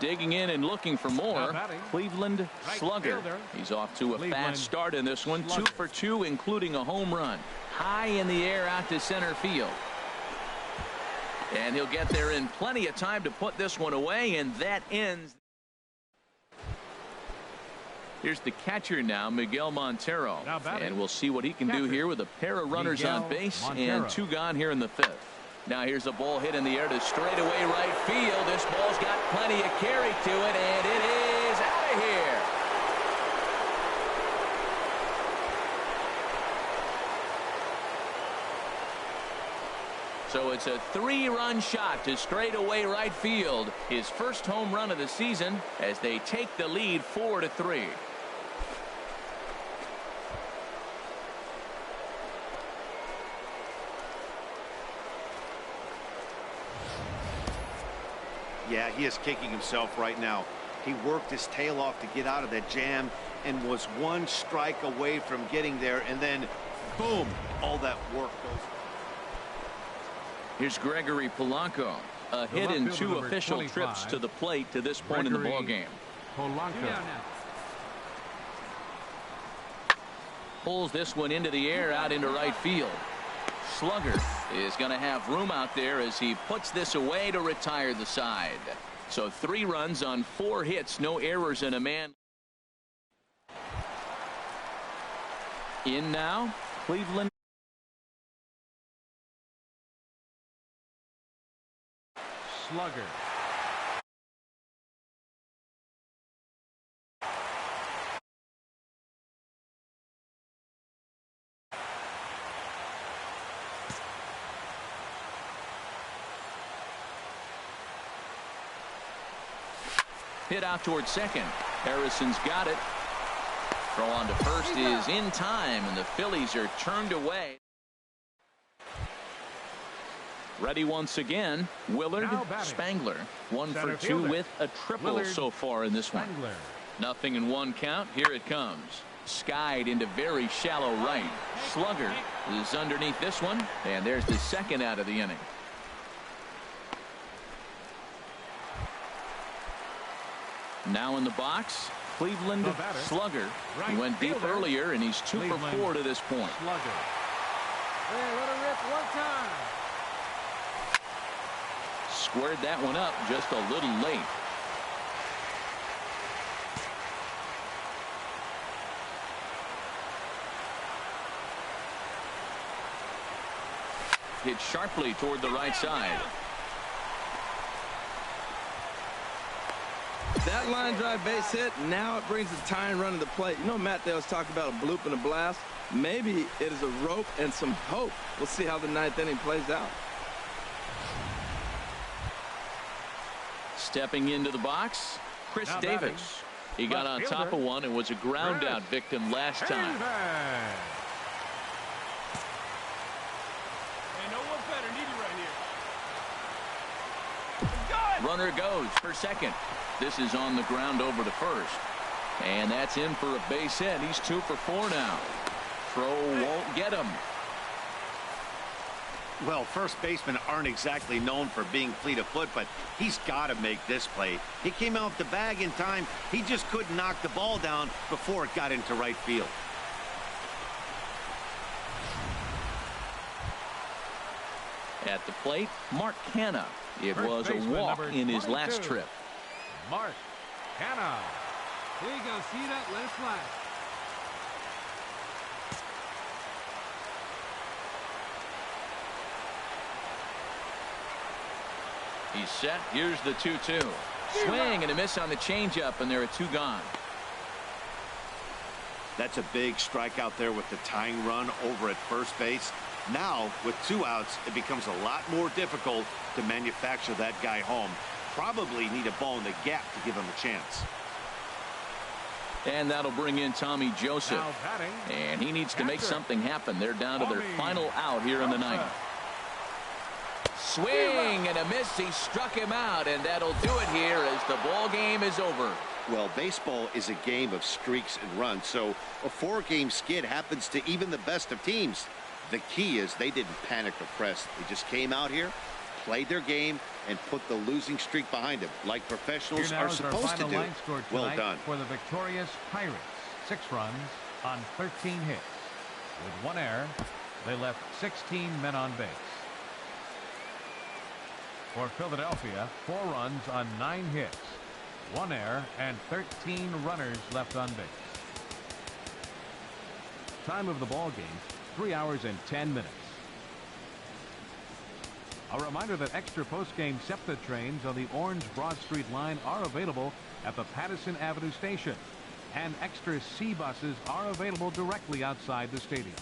Digging in and looking for more, Cleveland slugger. He's off to a fast start in this one, 2 for 2, including a home run. High in the air out to center field. And he'll get there in plenty of time to put this one away, and that ends. Here's the catcher now, Miguel Montero. And we'll see what he can do here with a pair of runners on base and 2 gone here in the 5th. Now here's a ball hit in the air to straightaway right field. This ball's got plenty of carry to it, and it is out of here. So it's a 3-run shot to straightaway right field. His first home run of the season as they take the lead 4-3. Yeah, he is kicking himself right now. He worked his tail off to get out of that jam and was 1 strike away from getting there, and then boom, all that work goes. Here's Gregory Polanco. A hit in 2 official trips to the plate to this point in the ball game. Polanco. Pulls this one into the air out into right field. Slugger is going to have room out there as he puts this away to retire the side. So 3 runs on 4 hits, no errors, and a man. In now, Cleveland. Slugger. Hit out towards second. Harrison's got it. Throw on to first is in time, and the Phillies are turned away. Ready once again, Willard Spangler. 1 for 2 with a triple Willard so far in this one. Spangler. Nothing in one count. Here it comes. Skied into very shallow right. Slugger is underneath this one, and there's the second out of the inning. Now in the box, Cleveland Slugger. He went deep earlier, and he's 2 for 4 to this point. Slugger. Hey, let her rip one time. Squared that one up just a little late. Hit sharply toward the right side. That line drive base hit, now it brings the tying run to the plate. You know, Matt Dale's talking about a bloop and a blast. Maybe it is a rope and some hope. We'll see how the 9th inning plays out. Stepping into the box, Chris Davis. He got on top of one and was a ground out victim last time. Runner goes for second. This is on the ground over to first. And that's in for a base hit. He's 2 for 4 now. Throw won't get him. Well, first basemen aren't exactly known for being fleet of foot, but he's got to make this play. He came out the bag in time. He just couldn't knock the ball down before it got into right field. At the plate, Mark Canha. It was a walk in his last trip. Mark Canha. There you go. See that? Let it fly. He's set. Here's the 2-2. Swing and a miss on the changeup, and there are 2 gone. That's a big strikeout there with the tying run over at first base. Now, with 2 outs, it becomes a lot more difficult to manufacture that guy home. Probably need a ball in the gap to give him a chance. And that'll bring in Tommy Joseph. And he needs to make something happen. They're down to their final out here in the 9th. Swing and a miss. He struck him out, and that'll do it here as the ball game is over. Well, baseball is a game of streaks and runs, so a 4-game skid happens to even the best of teams. The key is they didn't panic or press. They just came out here, played their game, and put the losing streak behind them like professionals are supposed to do. Well done. For the victorious Pirates, 6 runs on 13 hits. With 1 error, they left 16 men on base. For Philadelphia, 4 runs on 9 hits, 1 error, and 13 runners left on base. Time of the ball game, 3 hours and 10 minutes. A reminder that extra post-game SEPTA trains on the Orange Broad Street line are available at the Patterson Avenue station, and extra C buses are available directly outside the stadium.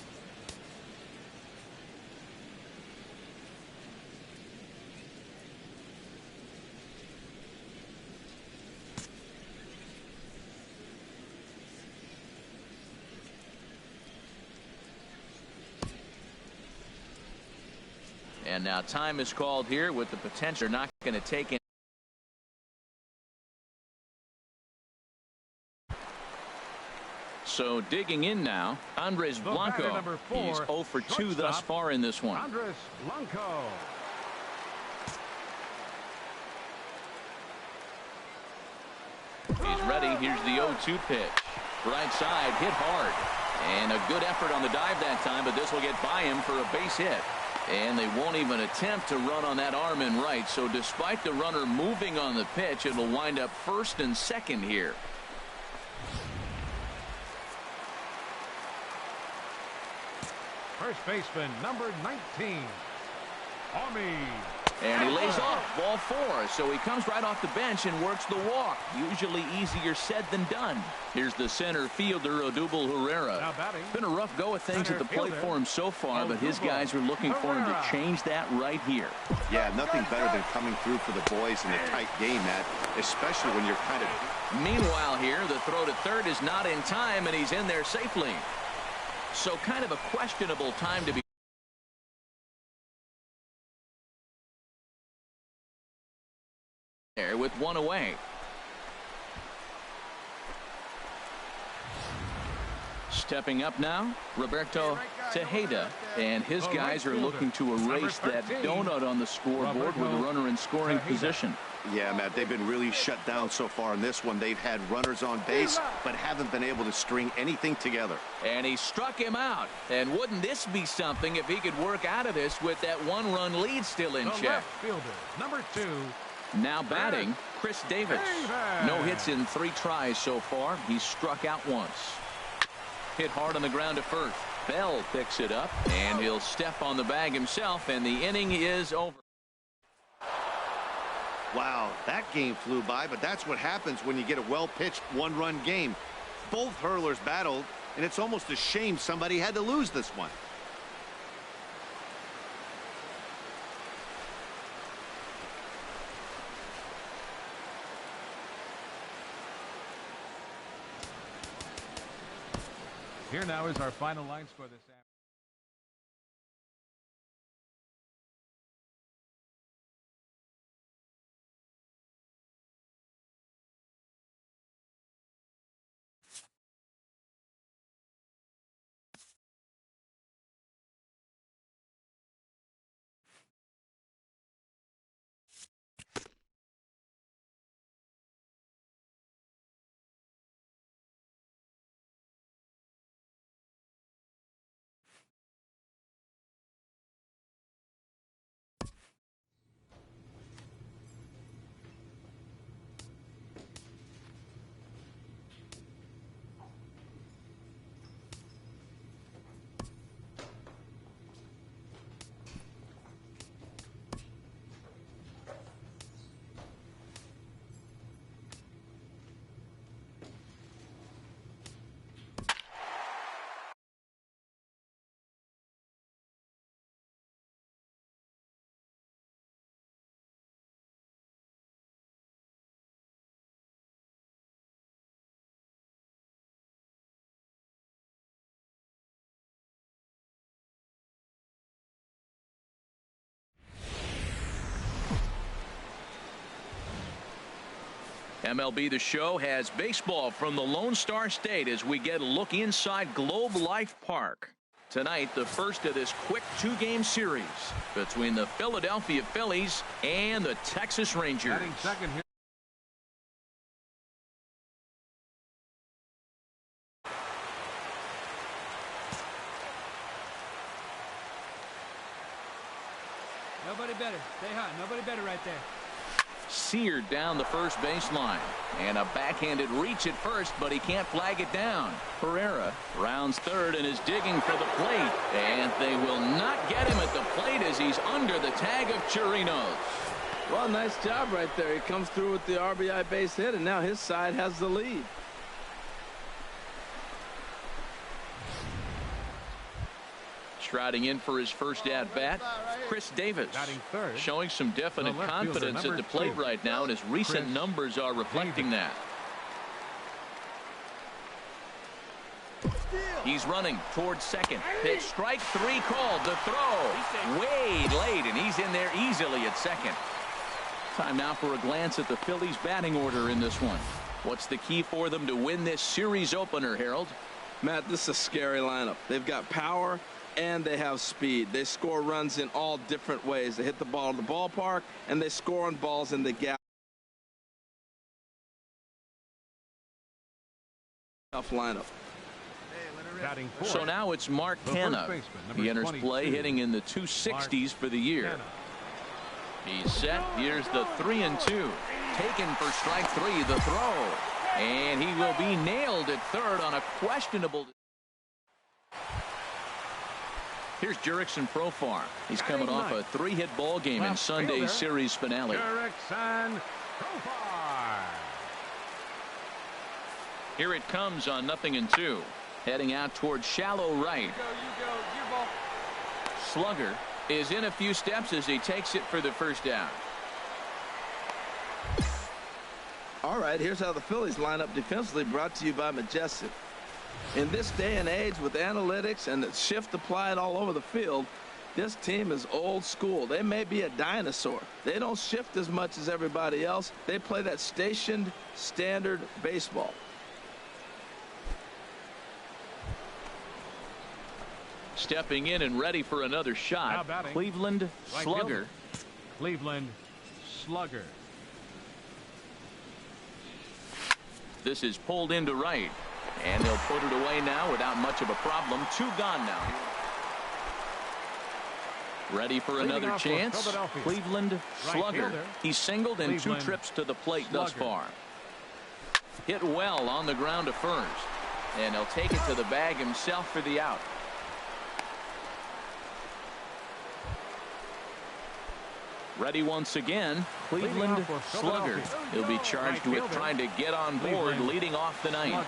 And now time is called here with the potential not going to take in. So digging in now, Andres Blanco. He's 0 for 2 thus far in this one. Andres Blanco. He's ready. Here's the 0-2 pitch. Right side, hit hard. And a good effort on the dive that time, but this will get by him for a base hit. And they won't even attempt to run on that arm in right. So despite the runner moving on the pitch, it'll wind up first and second here. First baseman, number 19, Army And he lays off ball 4. So he comes right off the bench and works the walk. Usually easier said than done. Here's the center fielder, Odubel Herrera. It's been a rough go of things at the plate for him so far, but his guys are looking for him to change that right here. Yeah, nothing better than coming through for the boys in a tight game, Matt, especially when you're kind of... Meanwhile here, the throw to third is not in time, and he's in there safely. So kind of a questionable time to be there with one away. Stepping up now, Roberto Tejeda, and his guys are looking to erase that donut on the scoreboard with a runner in scoring position. Yeah, Matt, they've been really shut down so far in this one. They've had runners on base, but haven't been able to string anything together. And he struck him out. And wouldn't this be something if he could work out of this with that one-run lead still in check? Left fielder, number 2. Now batting, Chris Davis. No hits in 3 tries so far. He's struck out once. Hit hard on the ground to first. Bell picks it up, and he'll step on the bag himself, and the inning is over. Wow, that game flew by, but that's what happens when you get a well-pitched one-run game. Both hurlers battled, and it's almost a shame somebody had to lose this one. Here now is our final line score this afternoon. MLB The Show has baseball from the Lone Star State as we get a look inside Globe Life Park. Tonight, the first of this quick 2-game series between the Philadelphia Phillies and the Texas Rangers. Batting second here. Nobody better. Stay hot. Nobody better right there. Seared down the first baseline, and a backhanded reach at first, but he can't flag it down. Herrera rounds third and is digging for the plate, and they will not get him at the plate as he's under the tag of Chirinos. Well, nice job right there. He comes through with the RBI base hit, and now his side has the lead. Striding in for his first at-bat, Chris Davis, showing some definite confidence at the plate right now, and his recent numbers are reflecting that. He's running towards second. Pitch strike 3 called. The throw way late, and he's in there easily at second. Time now for a glance at the Phillies batting order in this one. What's the key for them to win this series opener, Harold? Matt, this is a scary lineup. They've got power and they have speed. They score runs in all different ways. They hit the ball in the ballpark, and they score on balls in the gap. Tough lineup. So now it's Mark Canha. He enters play hitting in the 260s for the year. He's set. Here's the 3-2. Taken for strike 3, the throw. And he will be nailed at third on a questionable. Here's Jurickson Profar. He's coming off a 3-hit ball game in Sunday's series finale. Jurickson Profar. Here it comes on 0-2. Heading out towards shallow right. You go, your ball. Slugger is in a few steps as he takes it for the first down. All right, here's how the Phillies line up defensively, brought to you by Majestic. In this day and age, with analytics and the shift applied all over the field, this team is old school. They may be a dinosaur. They don't shift as much as everybody else. They play that stationed, standard baseball. Stepping in and ready for another shot, Cleveland Slugger. Cleveland Slugger. This is pulled into right. And they'll put it away now without much of a problem. 2 gone now. Ready for another chance. Cleveland Slugger. He's singled in 2 trips to the plate thus far. Hit well on the ground to first. And he'll take it to the bag himself for the out. Ready once again, Cleveland Slugger. He'll be charged with trying to get on board leading off the ninth.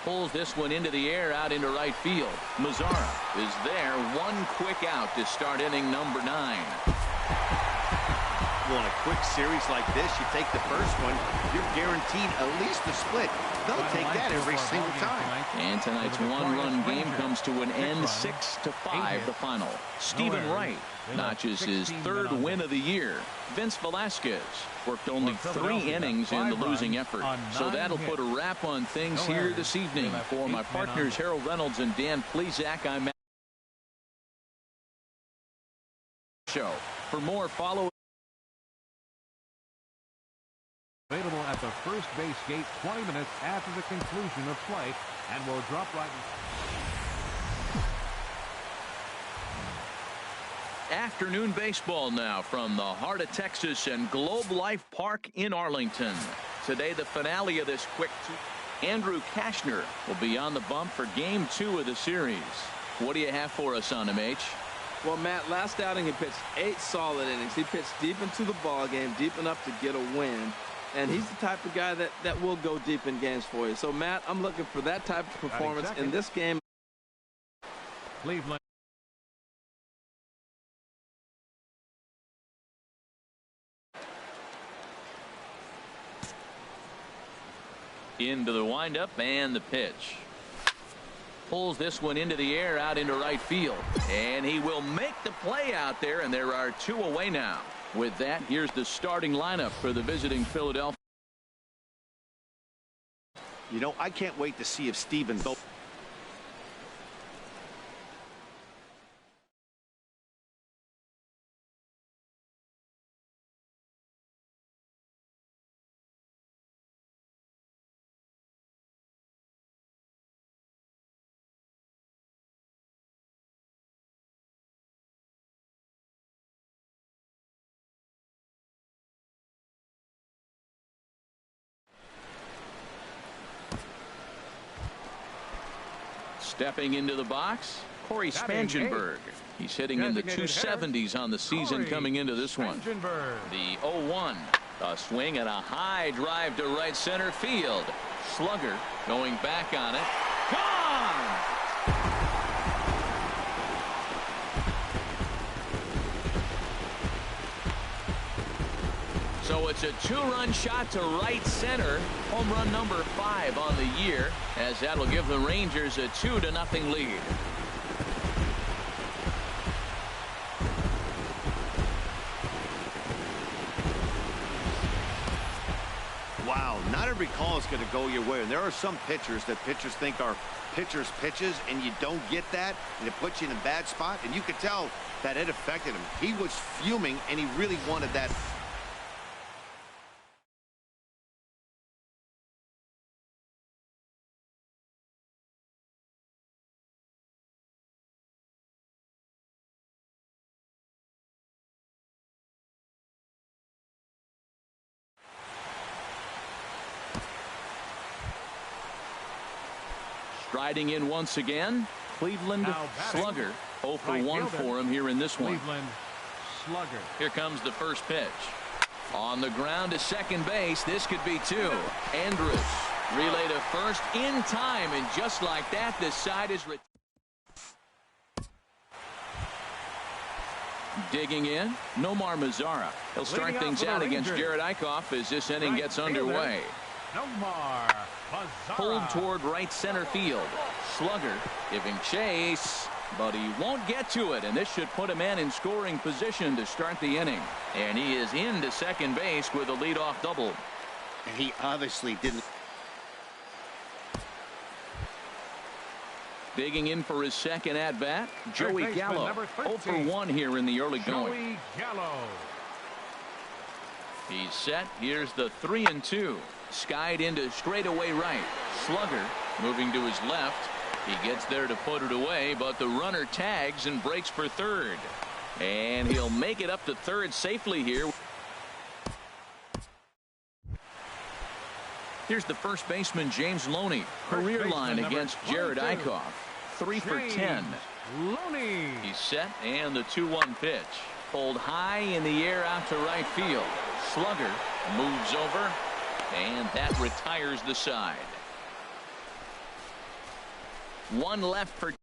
Pulls this one into the air out into right field. Mazara is there. 1 quick out to start inning number 9. Well, in a quick series like this, you take the first one, you're guaranteed at least a split. They'll take that every single time. And tonight's 1-run game comes to an end, 6-5 the final. Stephen Wright notches his 3rd win of the year. Vince Velasquez worked only 3 innings in the losing effort. So that'll put a wrap on things here this evening. For my partners Harold Reynolds and Dan Plesac, I'm Matt. Show. For more, follow. Available at the first base gate 20 minutes after the conclusion of play, and will drop right. Afternoon baseball now from the heart of Texas and Globe Life Park in Arlington. Today, the finale of this quick Andrew Cashner will be on the bump for game 2 of the series. What do you have for us on him, H? Well, Matt, last outing he pitched 8 solid innings. He pitched deep into the ball game, deep enough to get a win. And he's the type of guy that will go deep in games for you. So, Matt, I'm looking for that type of performance in this game. Cleveland. Into the windup and the pitch. Pulls this one into the air out into right field. And he will make the play out there, and there are 2 away now. With that, here's the starting lineup for the visiting Philadelphia. You know, I can't wait to see if Stephen. Stepping into the box, Corey Spangenberg. He's hitting in the 270s on the season coming into this one. The 0-1. A swing and a high drive to right center field. Slugger going back on it. Gone! So it's a 2-run shot to right center. Home run number 5 on the year, as that'll give the Rangers a 2-0 lead. Wow, not every call is going to go your way. And there are some pitchers that pitchers think are pitchers' pitches, and you don't get that, and it puts you in a bad spot. And you could tell that it affected him. He was fuming, and he really wanted that. Striding in once again, Cleveland Slugger. 0 for 1 for him here in this one. Cleveland slugger. Here comes the first pitch. On the ground to second base. This could be 2. Andrus relay to first in time, and just like that, the side is digging in. Nomar Mazara. He'll start things out against Jerad Eickhoff as this inning gets underway. Nomar Mazara. Pulled toward right center field. Slugger giving chase, but he won't get to it, and this should put a man in scoring position to start the inning. And he is into second base with a leadoff double. And he obviously didn't. Digging in for his second at-bat, Joey Gallo. 0 for 1 here in the early going. Joey Gallo. He's set. Here's the 3-2. Skied into straightaway right. Slugger moving to his left. He gets there to put it away, but the runner tags and breaks for third. And he'll make it up to third safely here. Here's the first baseman, James Loney. Career line against Jerad Eickhoff. 3 for 10. Loney. He's set, and the 2-1 pitch. Pulled high in the air out to right field. Slugger moves over, and that retires the side. 1 left for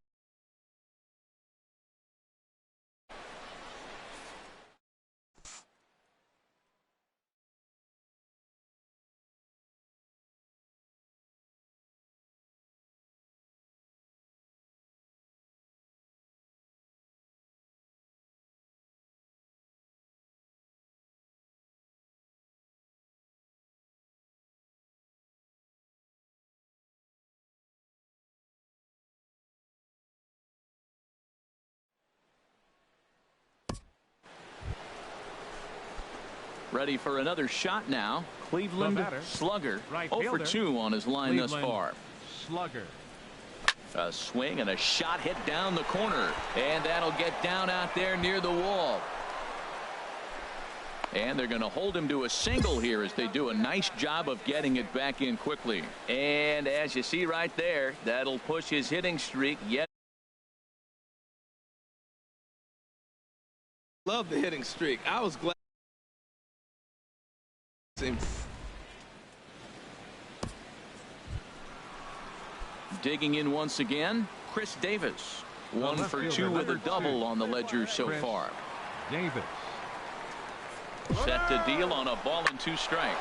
ready for another shot now. Cleveland slugger. 0 for 2 on his line thus far. Slugger. A swing and a shot hit down the corner, and that'll get down out there near the wall. And they're going to hold him to a single here as they do a nice job of getting it back in quickly. And as you see right there, that'll push his hitting streak yet. Love the hitting streak. I was glad. Digging in once again, Chris Davis. 1 for 2 with a double on the ledger so far. Davis. Set to deal on a ball and 2 strikes.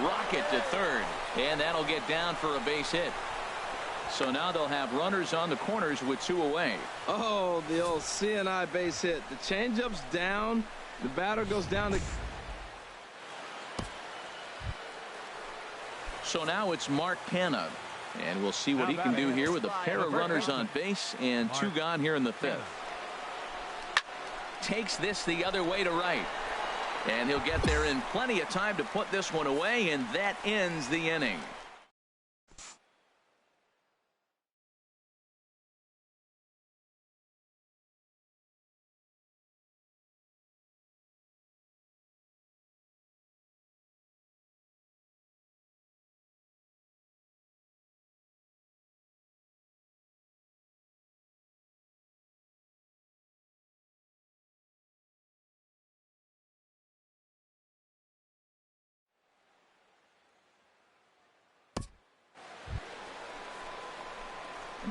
Rocket to third, and that'll get down for a base hit. So now they'll have runners on the corners with 2 away. Oh, the old CNI base hit. The changeup's down. The batter goes down to. So now it's Mark Canha, and we'll see what he can do here with a pair of runners on base and 2 gone here in the 5th. Takes this the other way to right, and he'll get there in plenty of time to put this one away, and that ends the inning.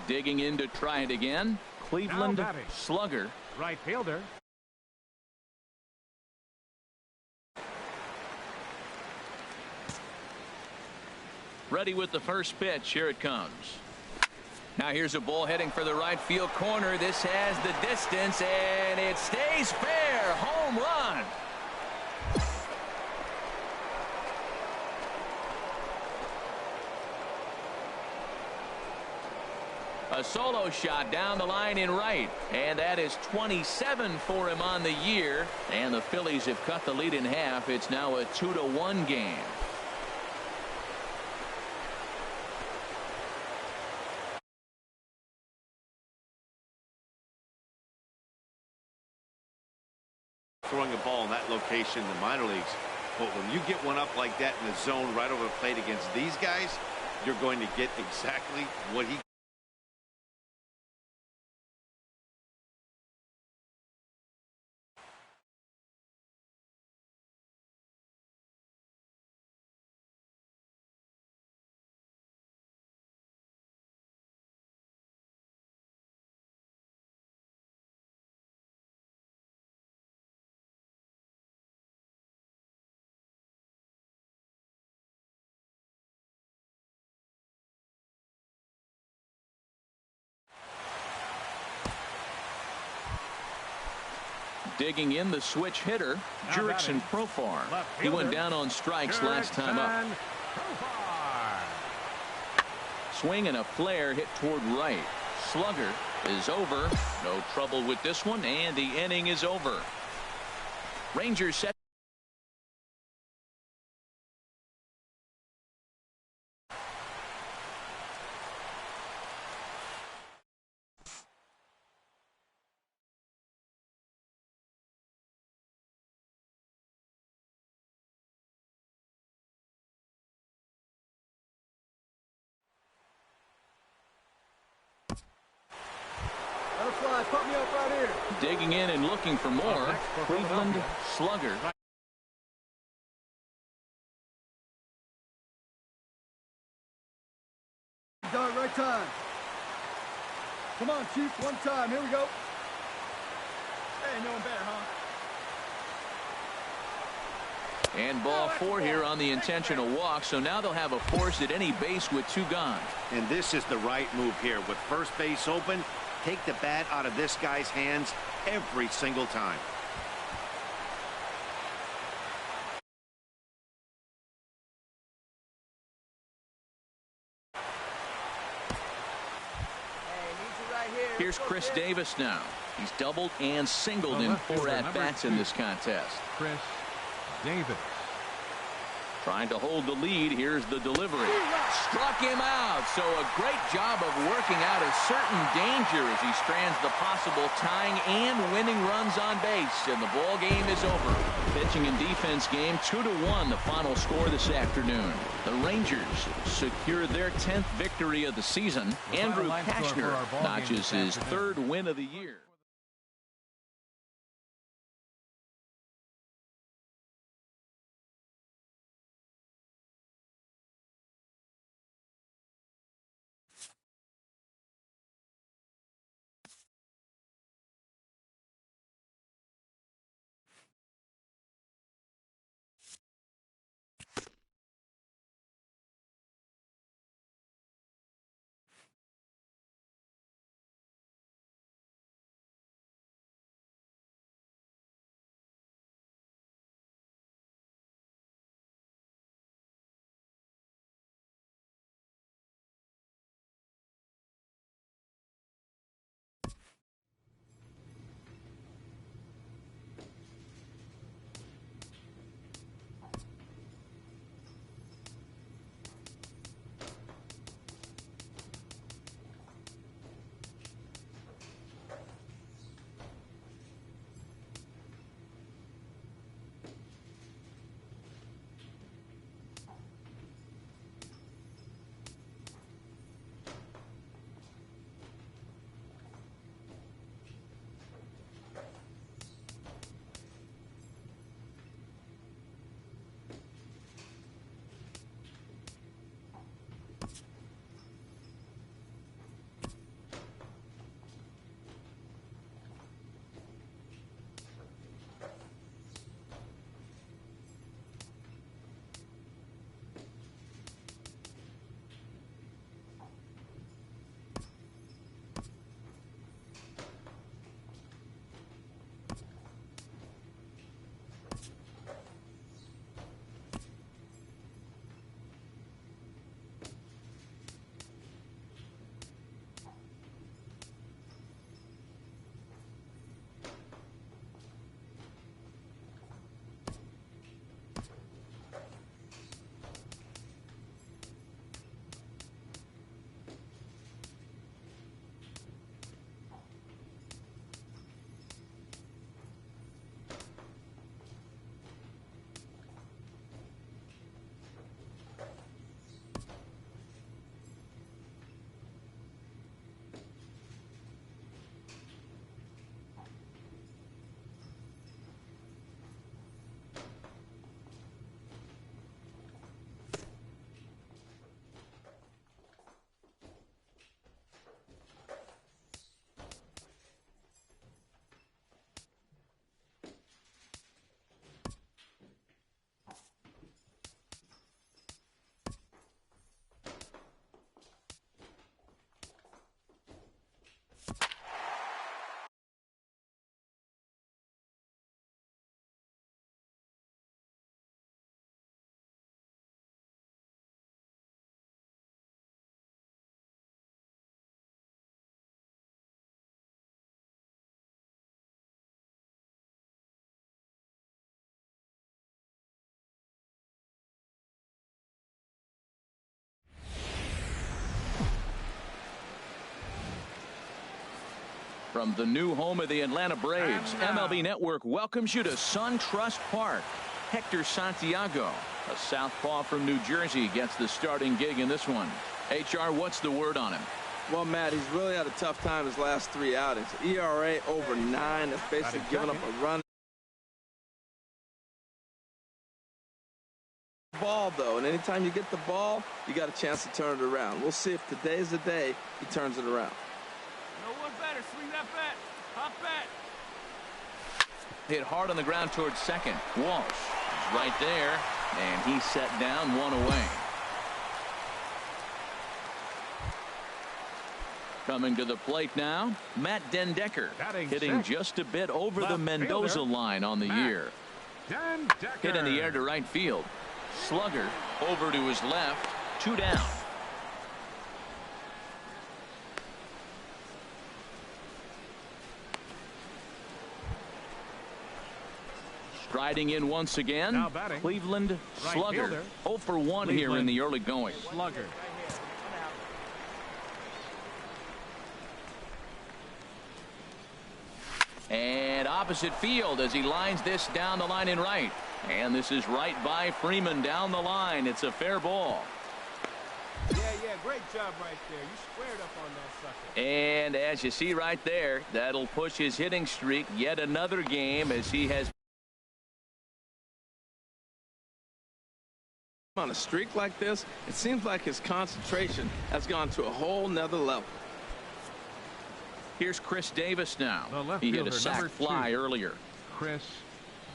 Digging in to try it again. Cleveland slugger. Right fielder. Ready with the first pitch. Here it comes. Now here's a ball heading for the right field corner. This has the distance, and it stays fair. Home run. A solo shot down the line in right, and that is 27 for him on the year, and the Phillies have cut the lead in half. It's now a 2-1 game. Throwing a ball in that location in the minor leagues, but when you get one up like that in the zone right over the plate against these guys, you're going to get exactly what he Digging in, the switch hitter, Jurickson Profar. He went down on strikes last time up. Swing and a flare hit toward right. Slugger is over. No trouble with this one, and the inning is over. Rangers set. Put me up right here. Digging in and looking for more. Cleveland slugger. Got it right time. Come on, Chief, one time. Here we go. Hey, no one better, huh? And ball 4 here on the intentional walk, so now they'll have a force at any base with 2 gone. And this is the right move here. With first base open, take the bat out of this guy's hands every single time. Here's Chris Davis now. He's doubled and singled in 4 at-bats in this contest. Chris Davis. Trying to hold the lead. Here's the delivery. Struck him out. So a great job of working out a certain danger as he strands the possible tying and winning runs on base. And the ball game is over. Pitching and defense game 2-1 the final score this afternoon. The Rangers secure their 10th victory of the season. Andrew Cashner notches his 3rd win of the year. From the new home of the Atlanta Braves, MLB Network welcomes you to SunTrust Park. Hector Santiago, a southpaw from New Jersey, gets the starting gig in this one. HR, what's the word on him? Well, Matt, he's really had a tough time his last 3 outings. ERA over 9. That's basically giving up a run. Ball, though, and anytime you get the ball, you got a chance to turn it around. We'll see if today's the day he turns it around. No one better. Swing that bat. Hop bat. Hit hard on the ground towards second. Walsh is right there, and he's set down, 1 away. Coming to the plate now, Matt Den Dekker, hitting just a bit over the Mendoza line on the year. Hit in the air to right field. Slugger over to his left, 2 down. Striding in once again, Cleveland Slugger. 0 for 1 here in the early going. Slugger. And opposite field as he lines this down the line in right. And this is right by Freeman down the line. It's a fair ball. Yeah, great job right there. You squared up on that sucker. And as you see right there, that'll push his hitting streak yet another game as he has on a streak like this. It seems like his concentration has gone to a whole nother level. Here's Chris Davis now. He hit a sac fly earlier. Chris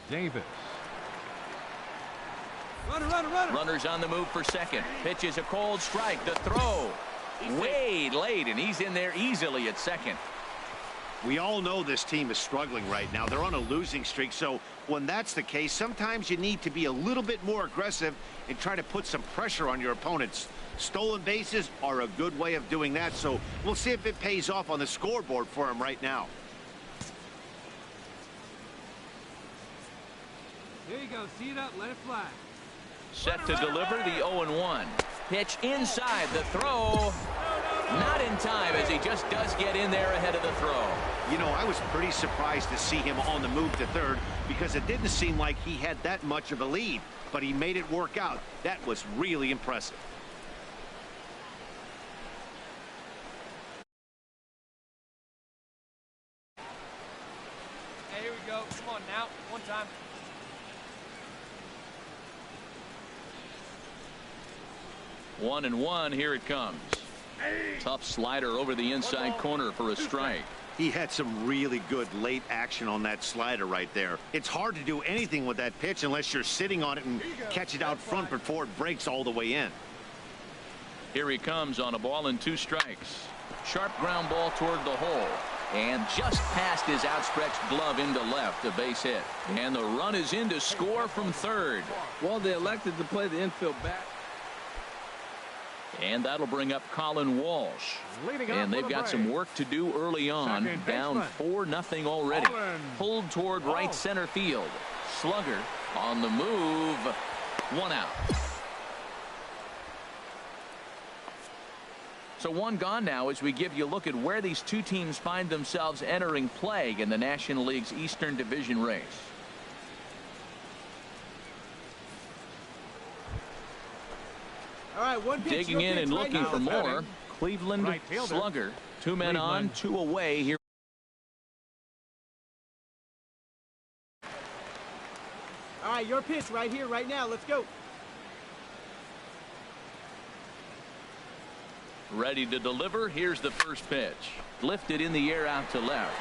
Davis. Runner. Runners on the move for second. Pitch is a cold strike. The throw way late, and he's in there easily at second. We all know this team is struggling right now. They're on a losing streak, so when that's the case, sometimes you need to be a little bit more aggressive and try to put some pressure on your opponents. Stolen bases are a good way of doing that, so we'll see if it pays off on the scoreboard for him right now. There you go. See it up. Let it fly. Set to deliver the 0-1. Pitch inside. The throw. Not in time as he just does get in there ahead of the throw. You know, I was pretty surprised to see him on the move to third because it didn't seem like he had that much of a lead, but he made it work out. That was really impressive. Hey, here we go. Come on now. One time. One and one. Here it comes. Tough slider over the inside corner for a strike. He had some really good late action on that slider right there. It's hard to do anything with that pitch unless you're sitting on it and catch it out front before it breaks all the way in. Here he comes on a ball and 2 strikes. Sharp ground ball toward the hole. And just past his outstretched glove into left, a base hit. And the run is in to score from third. Well, they elected to play the infield back. And that'll bring up Colin Walsh. And they've got some work to do early on. Down 4-0 already. Pulled toward right center field. Slugger on the move. 1 out. So 1 gone now as we give you a look at where these 2 teams find themselves entering play in the National League's Eastern Division race. All right, one pitch, digging in and looking for more. Cleveland Slugger. 2 men on, 2 away here. All right, your pitch right here, right now. Let's go. Ready to deliver. Here's the first pitch. Lifted in the air out to left.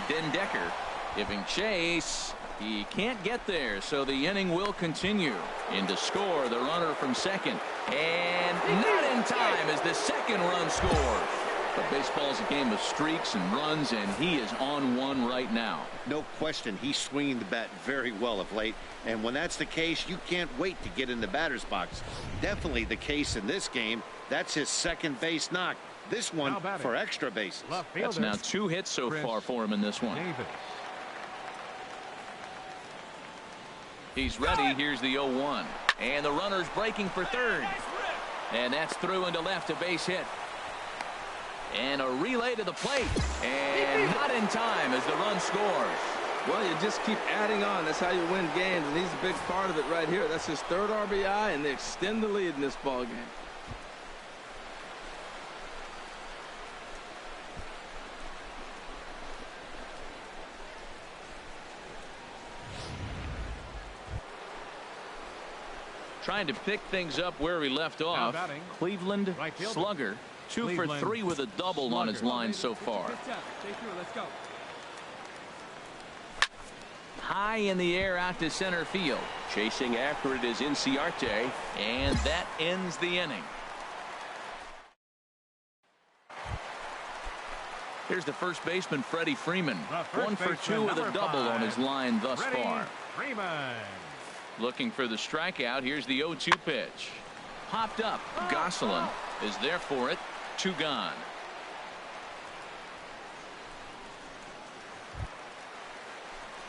Den Dekker giving chase. He can't get there, so the inning will continue. In to score, the runner from second. And not in time as the second run scores. But baseball's a game of streaks and runs, and he is on one right now. No question, he's swinging the bat very well of late. And when that's the case, you can't wait to get in the batter's box. Definitely the case in this game. That's his second base knock. This one for extra bases. That's now 2 hits so far for him in this one. He's ready. Here's the 0-1. And the runner's breaking for third. And that's through into left, a base hit. And a relay to the plate. And not in time as the run scores. Well, you just keep adding on. That's how you win games, and he's a big part of it right here. That's his third RBI, and they extend the lead in this ball game. Trying to pick things up where we left off. Cleveland slugger. 2 for 3 with a double on his line so far. Let's go. High in the air out to center field. Chasing after it is Inciarte. And that ends the inning. Here's the first baseman, Freddie Freeman. 1 for 2 with a double on his line thus far. Looking for the strikeout. Here's the 0-2 pitch. Popped up. Gosselin is there for it. 2 gone.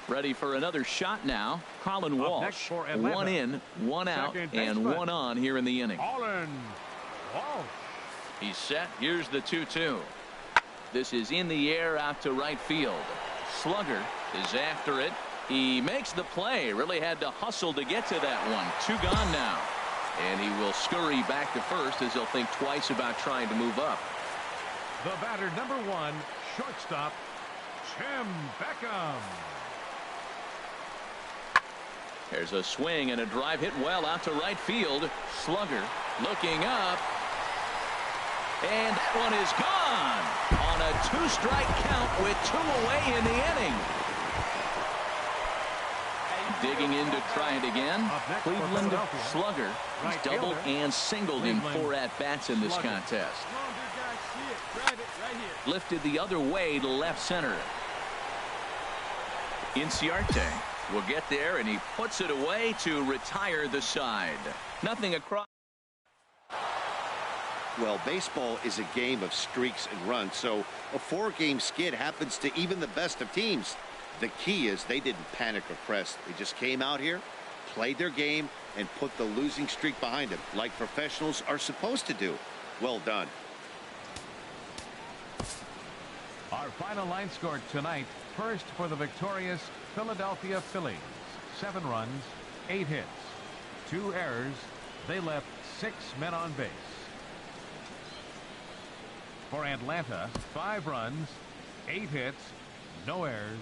Ready for another shot now. Colin Walsh. 1 in, 1 out, and 1 on here in the inning. He's set. Here's the 2-2. This is in the air out to right field. Slugger is after it. He makes the play. Really had to hustle to get to that one. 2 gone now. And he will scurry back to first as he'll think twice about trying to move up. The batter, number 1, shortstop, Tim Beckham. There's a swing and a drive hit well out to right field. Slugger looking up. And that one is gone on a 2-strike count with 2 away in the inning. Digging in to try it again. Cleveland slugger. He's doubled and singled in 4 at-bats in this contest. Lifted the other way to left center. Inciarte will get there, and he puts it away to retire the side. Nothing across. Well, baseball is a game of streaks and runs, so a 4-game skid happens to even the best of teams. The key is they didn't panic or press. They just came out here, played their game, and put the losing streak behind them, like professionals are supposed to do. Well done. Our final line score tonight. First for the victorious Philadelphia Phillies. 7 runs, 8 hits, 2 errors. They left 6 men on base. For Atlanta, 5 runs, 8 hits, no errors.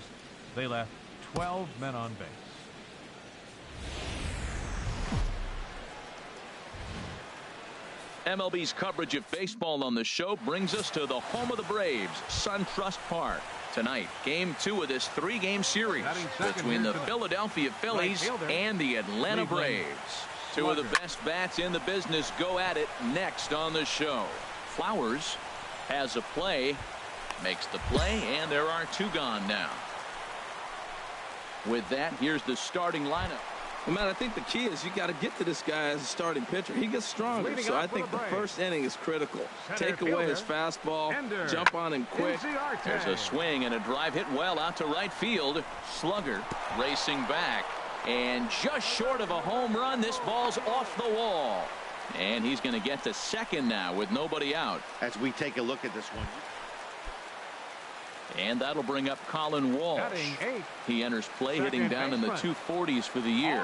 They left 12 men on base. MLB's coverage of baseball on the show brings us to the home of the Braves, SunTrust Park. Tonight, Game 2 of this 3-game series between the Philadelphia Phillies and the Atlanta Braves. 2 of the best bats in the business go at it next on the show. Flowers has a play, makes the play, and there are 2 gone now. With that, here's the starting lineup. Well, man, I think the key is you got to get to this guy as a starting pitcher. He gets stronger, so I think the first inning is critical. Take away his fastball, jump on him quick. There's a swing and a drive hit well out to right field. Slugger racing back, and just short of a home run. This ball's off the wall, and he's going to get to second now with nobody out. As we take a look at this one. And that'll bring up Colin Walsh. He enters play hitting down in the 240s for the year.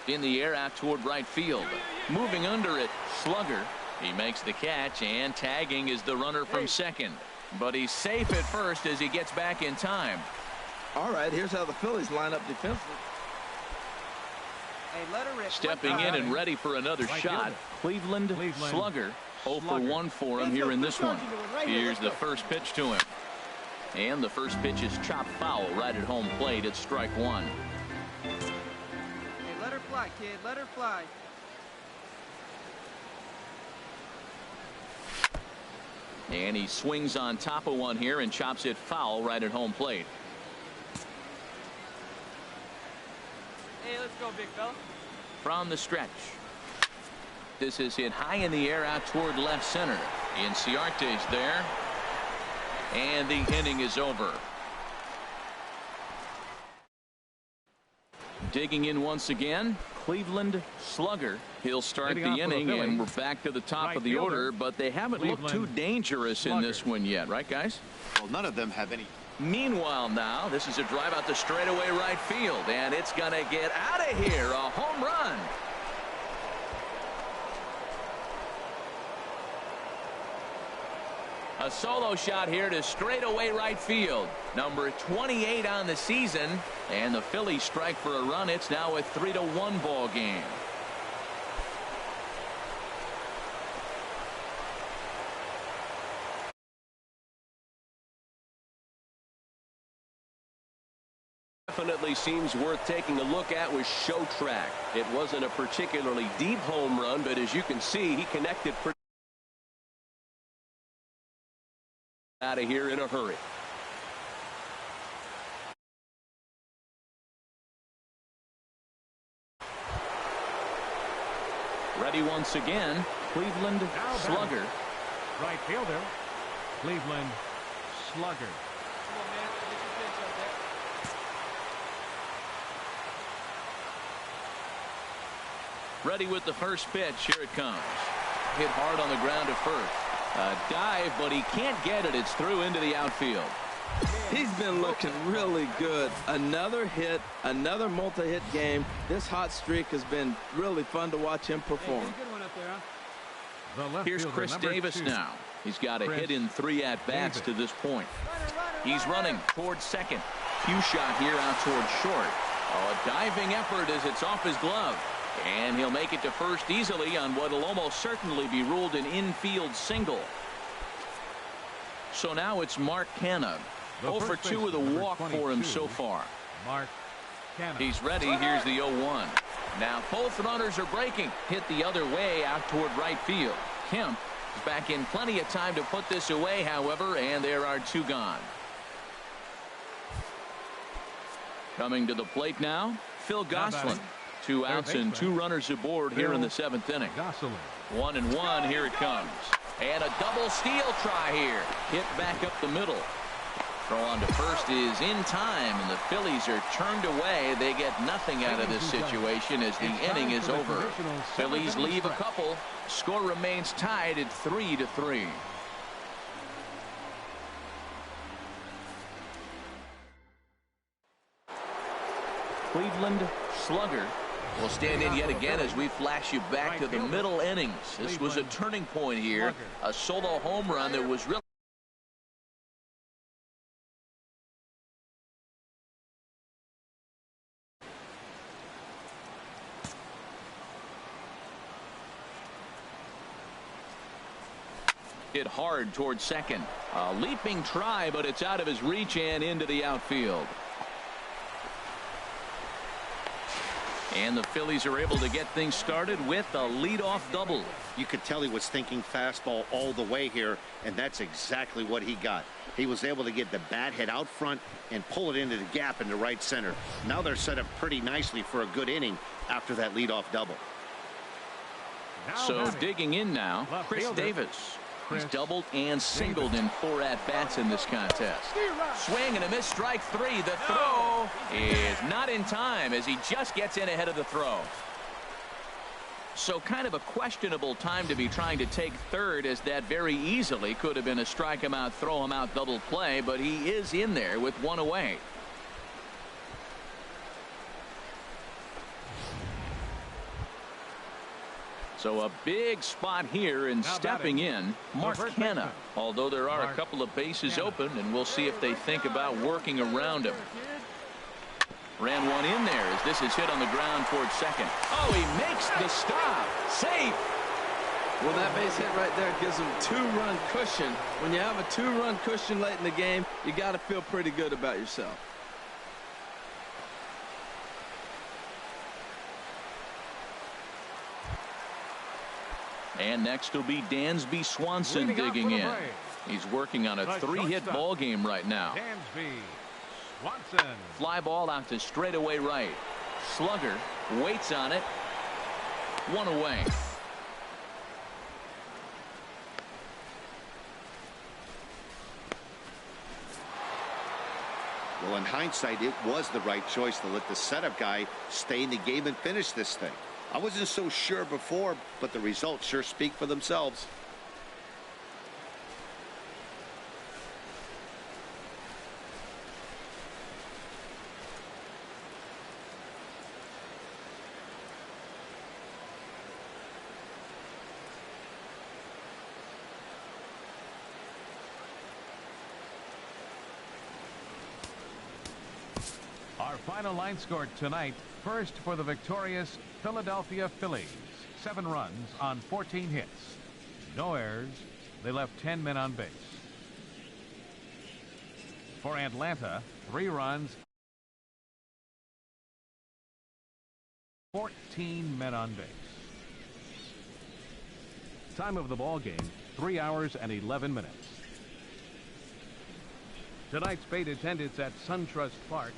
In the air out toward right field. Moving under it, Slugger. He makes the catch, and tagging is the runner from second. But he's safe at first as he gets back in time. All right, here's how the Phillies line up defensively. Stepping in and ready for another shot. Cleveland slugger. 0 for 1 for him here in this one. Here's the first pitch to him. And the first pitch is chopped foul right at home plate. It's strike 1. Hey, let her fly, kid. Let her fly. And he swings on top of one here and chops it foul right at home plate. Hey, let's go, big fella. From the stretch. This is hit high in the air out toward left center. Inciarte's there. And the inning is over. Digging in once again, Cleveland slugger. He'll start the inning, and we're back to the top of the order, but they haven't looked too dangerous in this one yet, right, guys? Well, none of them have any. Meanwhile, now, this is a drive out to straightaway right field, and it's going to get out of here. A home run. A solo shot here to straightaway right field. Number 28 on the season, and the Phillies strike for a run. It's now a 3-1 ball game. Definitely seems worth taking a look at with Show Track. It wasn't a particularly deep home run, but as you can see, he connected pretty out of here in a hurry. Ready once again. Cleveland slugger. Right fielder, Cleveland slugger. Ready with the first pitch. Here it comes. Hit hard on the ground to first. A dive, but he can't get it. It's through into the outfield. He's been looking really good. Another hit, another multi-hit game. This hot streak has been really fun to watch him perform. Here's Chris Davis now. He's got a hit in 3 at-bats to this point. He's running towards second. Cue shot here out towards short. Oh, a diving effort as it's off his glove. And he'll make it to first easily on what will almost certainly be ruled an infield single. So now it's Mark Canha. 0 for 2 with a walk for him so far. Mark Canha. He's ready. Here's the 0-1. Now both runners are breaking. Hit the other way out toward right field. Kemp is back in plenty of time to put this away, however, and there are 2 gone. Coming to the plate now, Phil Gosselin. 2 outs and 2 runners aboard here in the 7th inning. 1-1. Here it comes. And a double steal try here. Hit back up the middle. Throw on to first is in time, and the Phillies are turned away. They get nothing out of this situation as the inning is over. Phillies leave a couple. Score remains tied at 3-3. Cleveland slugger will stand in yet again as we flash you back to the middle innings. This was a turning point here. A solo home run that was really hit hard towards second. A leaping try, but it's out of his reach and into the outfield. And the Phillies are able to get things started with a leadoff double. You could tell he was thinking fastball all the way here, and that's exactly what he got. He was able to get the bat head out front and pull it into the gap into right center. Now they're set up pretty nicely for a good inning after that leadoff double. So digging in now, Chris Davis. He's doubled and singled in 4 at-bats in this contest. Swing and a miss, strike 3. The throw is not in time as he just gets in ahead of the throw. So kind of a questionable time to be trying to take third, as that very easily could have been a strike him out, throw him out double play, but he is in there with 1 away. So a big spot here, and stepping in, Mark Canha. Although there are a couple of bases open, and we'll see if they think about working around him. Ran one in there as this is hit on the ground towards second. Oh, he makes the stop. Safe. Well, that base hit right there gives him 2-run cushion. When you have a 2-run cushion late in the game, you got to feel pretty good about yourself. And next will be Dansby Swanson digging in. He's working on a 3-hit ball game right now. Dansby Swanson. Fly ball out to straightaway right. Slugger waits on it. 1 away. Well, in hindsight, it was the right choice to let the setup guy stay in the game and finish this thing. I wasn't so sure before, but the results sure speak for themselves. Our final line score tonight, first for the victorious Philadelphia Phillies. 7 runs on 14 hits. No errors. They left 10 men on base. For Atlanta, 3 runs, 14 men on base. Time of the ball game, 3 hours and 11 minutes. Tonight's paid attendance at SunTrust Park.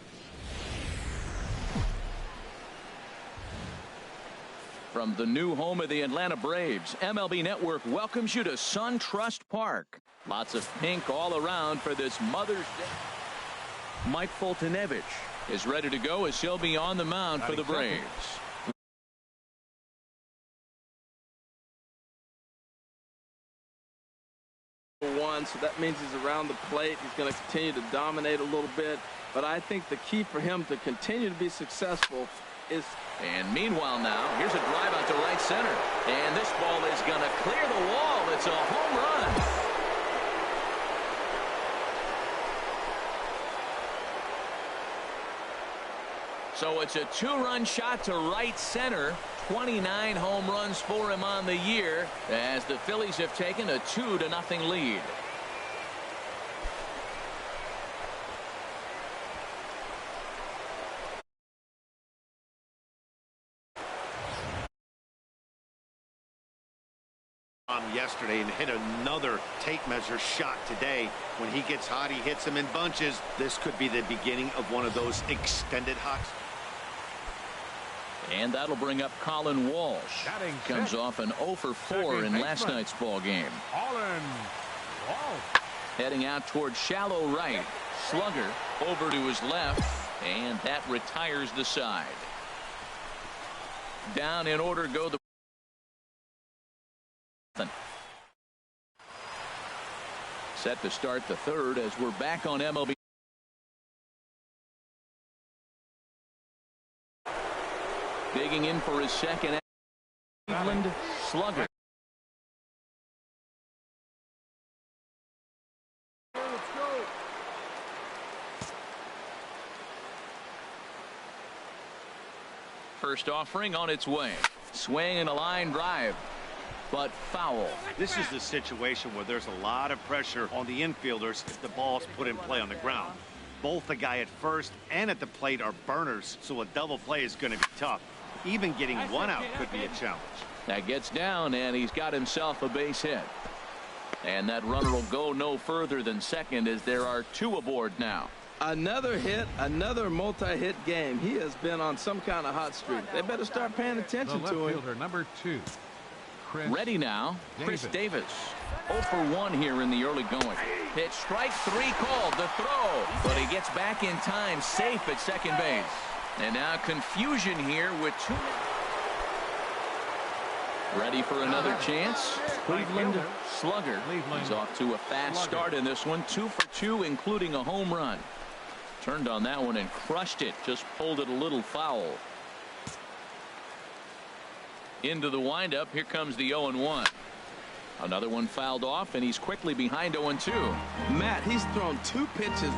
From the new home of the Atlanta Braves, MLB Network welcomes you to SunTrust Park. Lots of pink all around for this Mother's Day. Mike Foltynewicz is ready to go as he'll be on the mound for the Braves. So that means he's around the plate. He's going to continue to dominate a little bit. But I think the key for him to continue to be successful is... And meanwhile now, here's a drive out to right center. And this ball is going to clear the wall. It's a home run. So it's a 2-run shot to right center. 29 home runs for him on the year as the Phillies have taken a 2-0 lead. Yesterday and hit another tape measure shot today. When he gets hot, he hits them in bunches. This could be the beginning of one of those extended hots. And that'll bring up Colin Walsh. Comes off an 0 for 4 in last night's ball game. Heading out toward shallow right. Slugger over to his left, and that retires the side. Down in order go the set to start the third as we're back on MLB. Digging in for his second. Cleveland Slugger. First offering on its way. Swing and a line drive, but foul. This is the situation where there's a lot of pressure on the infielders if the ball's put in play on the ground. Both the guy at first and at the plate are burners, so a double play is going to be tough. Even getting one out could be a challenge. That gets down, and he's got himself a base hit. And that runner will go no further than second as there are 2 aboard now. Another hit, another multi-hit game. He has been on some kind of hot streak. They better start paying attention to him. The left fielder, number 2. Ready now, Chris Davis. 0 for 1 here in the early going. Pitch strike 3 called, the throw, but he gets back in time, safe at second base. And now confusion here with 2. Ready for another chance. Cleveland Slugger. He's off to a fast start in this one. 2 for 2, including a home run. Turned on that one and crushed it. Just pulled it a little foul. Into the windup. Here comes the 0-1. Another one fouled off, and he's quickly behind 0-2. Matt, he's thrown 2 pitches.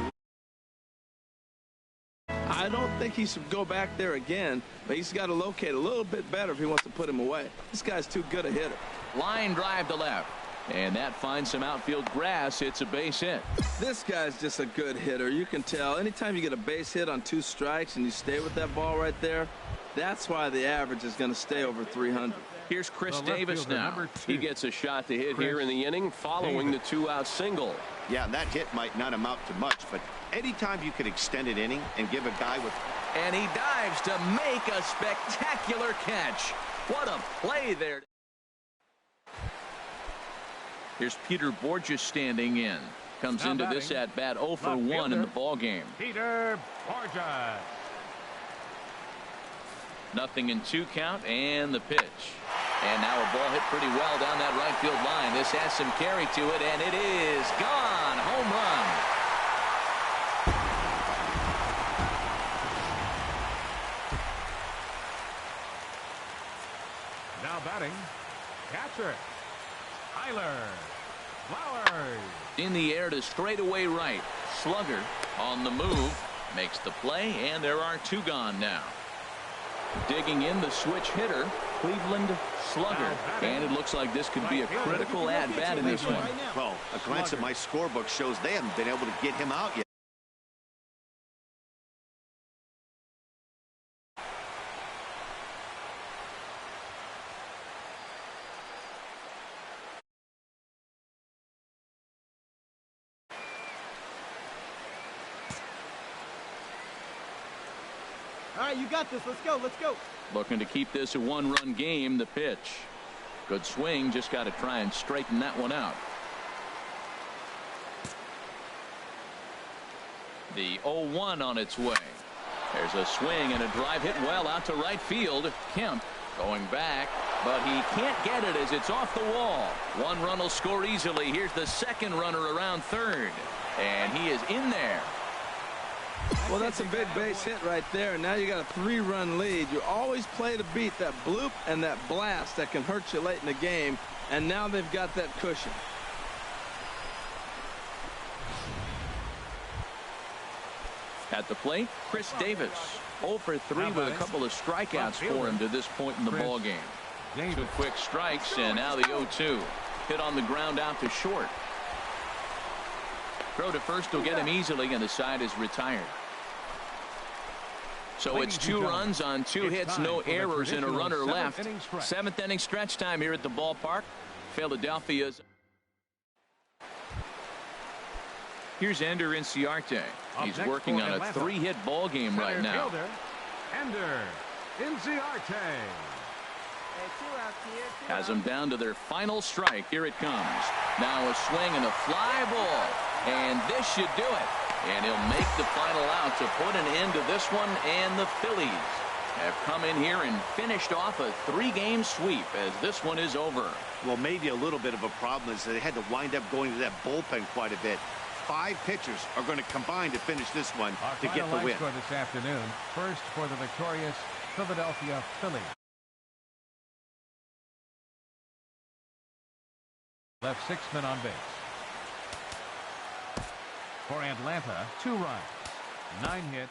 I don't think he should go back there again, but he's got to locate a little bit better if he wants to put him away. This guy's too good a hitter. Line drive to left, and that finds some outfield grass. It's a base hit. This guy's just a good hitter. You can tell anytime you get a base hit on 2 strikes and you stay with that ball right there, that's why the average is going to stay over 300. Here's Chris Davis now. He gets a shot to hit here in the inning following the 2-out single. Yeah, that hit might not amount to much, but anytime you could extend an inning and give a guy with... And he dives to make a spectacular catch. What a play there. Here's Peter Borges standing in. comes Now into this at bat 0 for 1 in the ball game. Peter Bourjos. 0-2 count, and the pitch. And now a ball hit pretty well down that right field line. This has some carry to it, and it is gone. Home run. Now batting, catcher, Tyler Flowers. In the air to straightaway right. Slugger on the move. Makes the play, and there are 2 gone now. Digging in the switch hitter, Cleveland Slugger. And it looks like this could be a critical at-bat in this one. Well, a glance at my scorebook shows they haven't been able to get him out yet. All right, you got this. Let's go. Let's go. Looking to keep this a 1-run game. The pitch. Good swing. Just got to try and straighten that one out. The 0-1 on its way. There's a swing and a drive hit well out to right field. Kemp going back, but he can't get it as it's off the wall. 1 run will score easily. Here's the second runner around third, and he is in there. Well, that's a big base hit right there. Now you got a 3-run lead. You always play to beat that bloop and that blast that can hurt you late in the game, and now they've got that cushion. At the plate, Chris Davis. 0 for 3 with a couple of strikeouts for him to this point in the ball game. 2 quick strikes, and now the 0-2. Hit on the ground out to short. Throw to first will get him easily, and the side is retired. So it's 2 runs on 2 hits, no errors, and a runner left. 7th inning stretch time here at the ballpark. Philadelphia's. Here's Ender Inciarte. He's working on a 3-hit ball game right now. Ender Inciarte. Has them down to their final strike. Here it comes. Now a swing and a fly ball. And this should do it. And he'll make the final out to put an end to this one. And the Phillies have come in here and finished off a 3-game sweep as this one is over. Well, maybe a little bit of a problem is that they had to wind up going to that bullpen quite a bit. 5 pitchers are going to combine to finish this one to get the win. Score this afternoon. First for the victorious Philadelphia Phillies. Left 6 men on base. For Atlanta, 2 runs, 9 hits.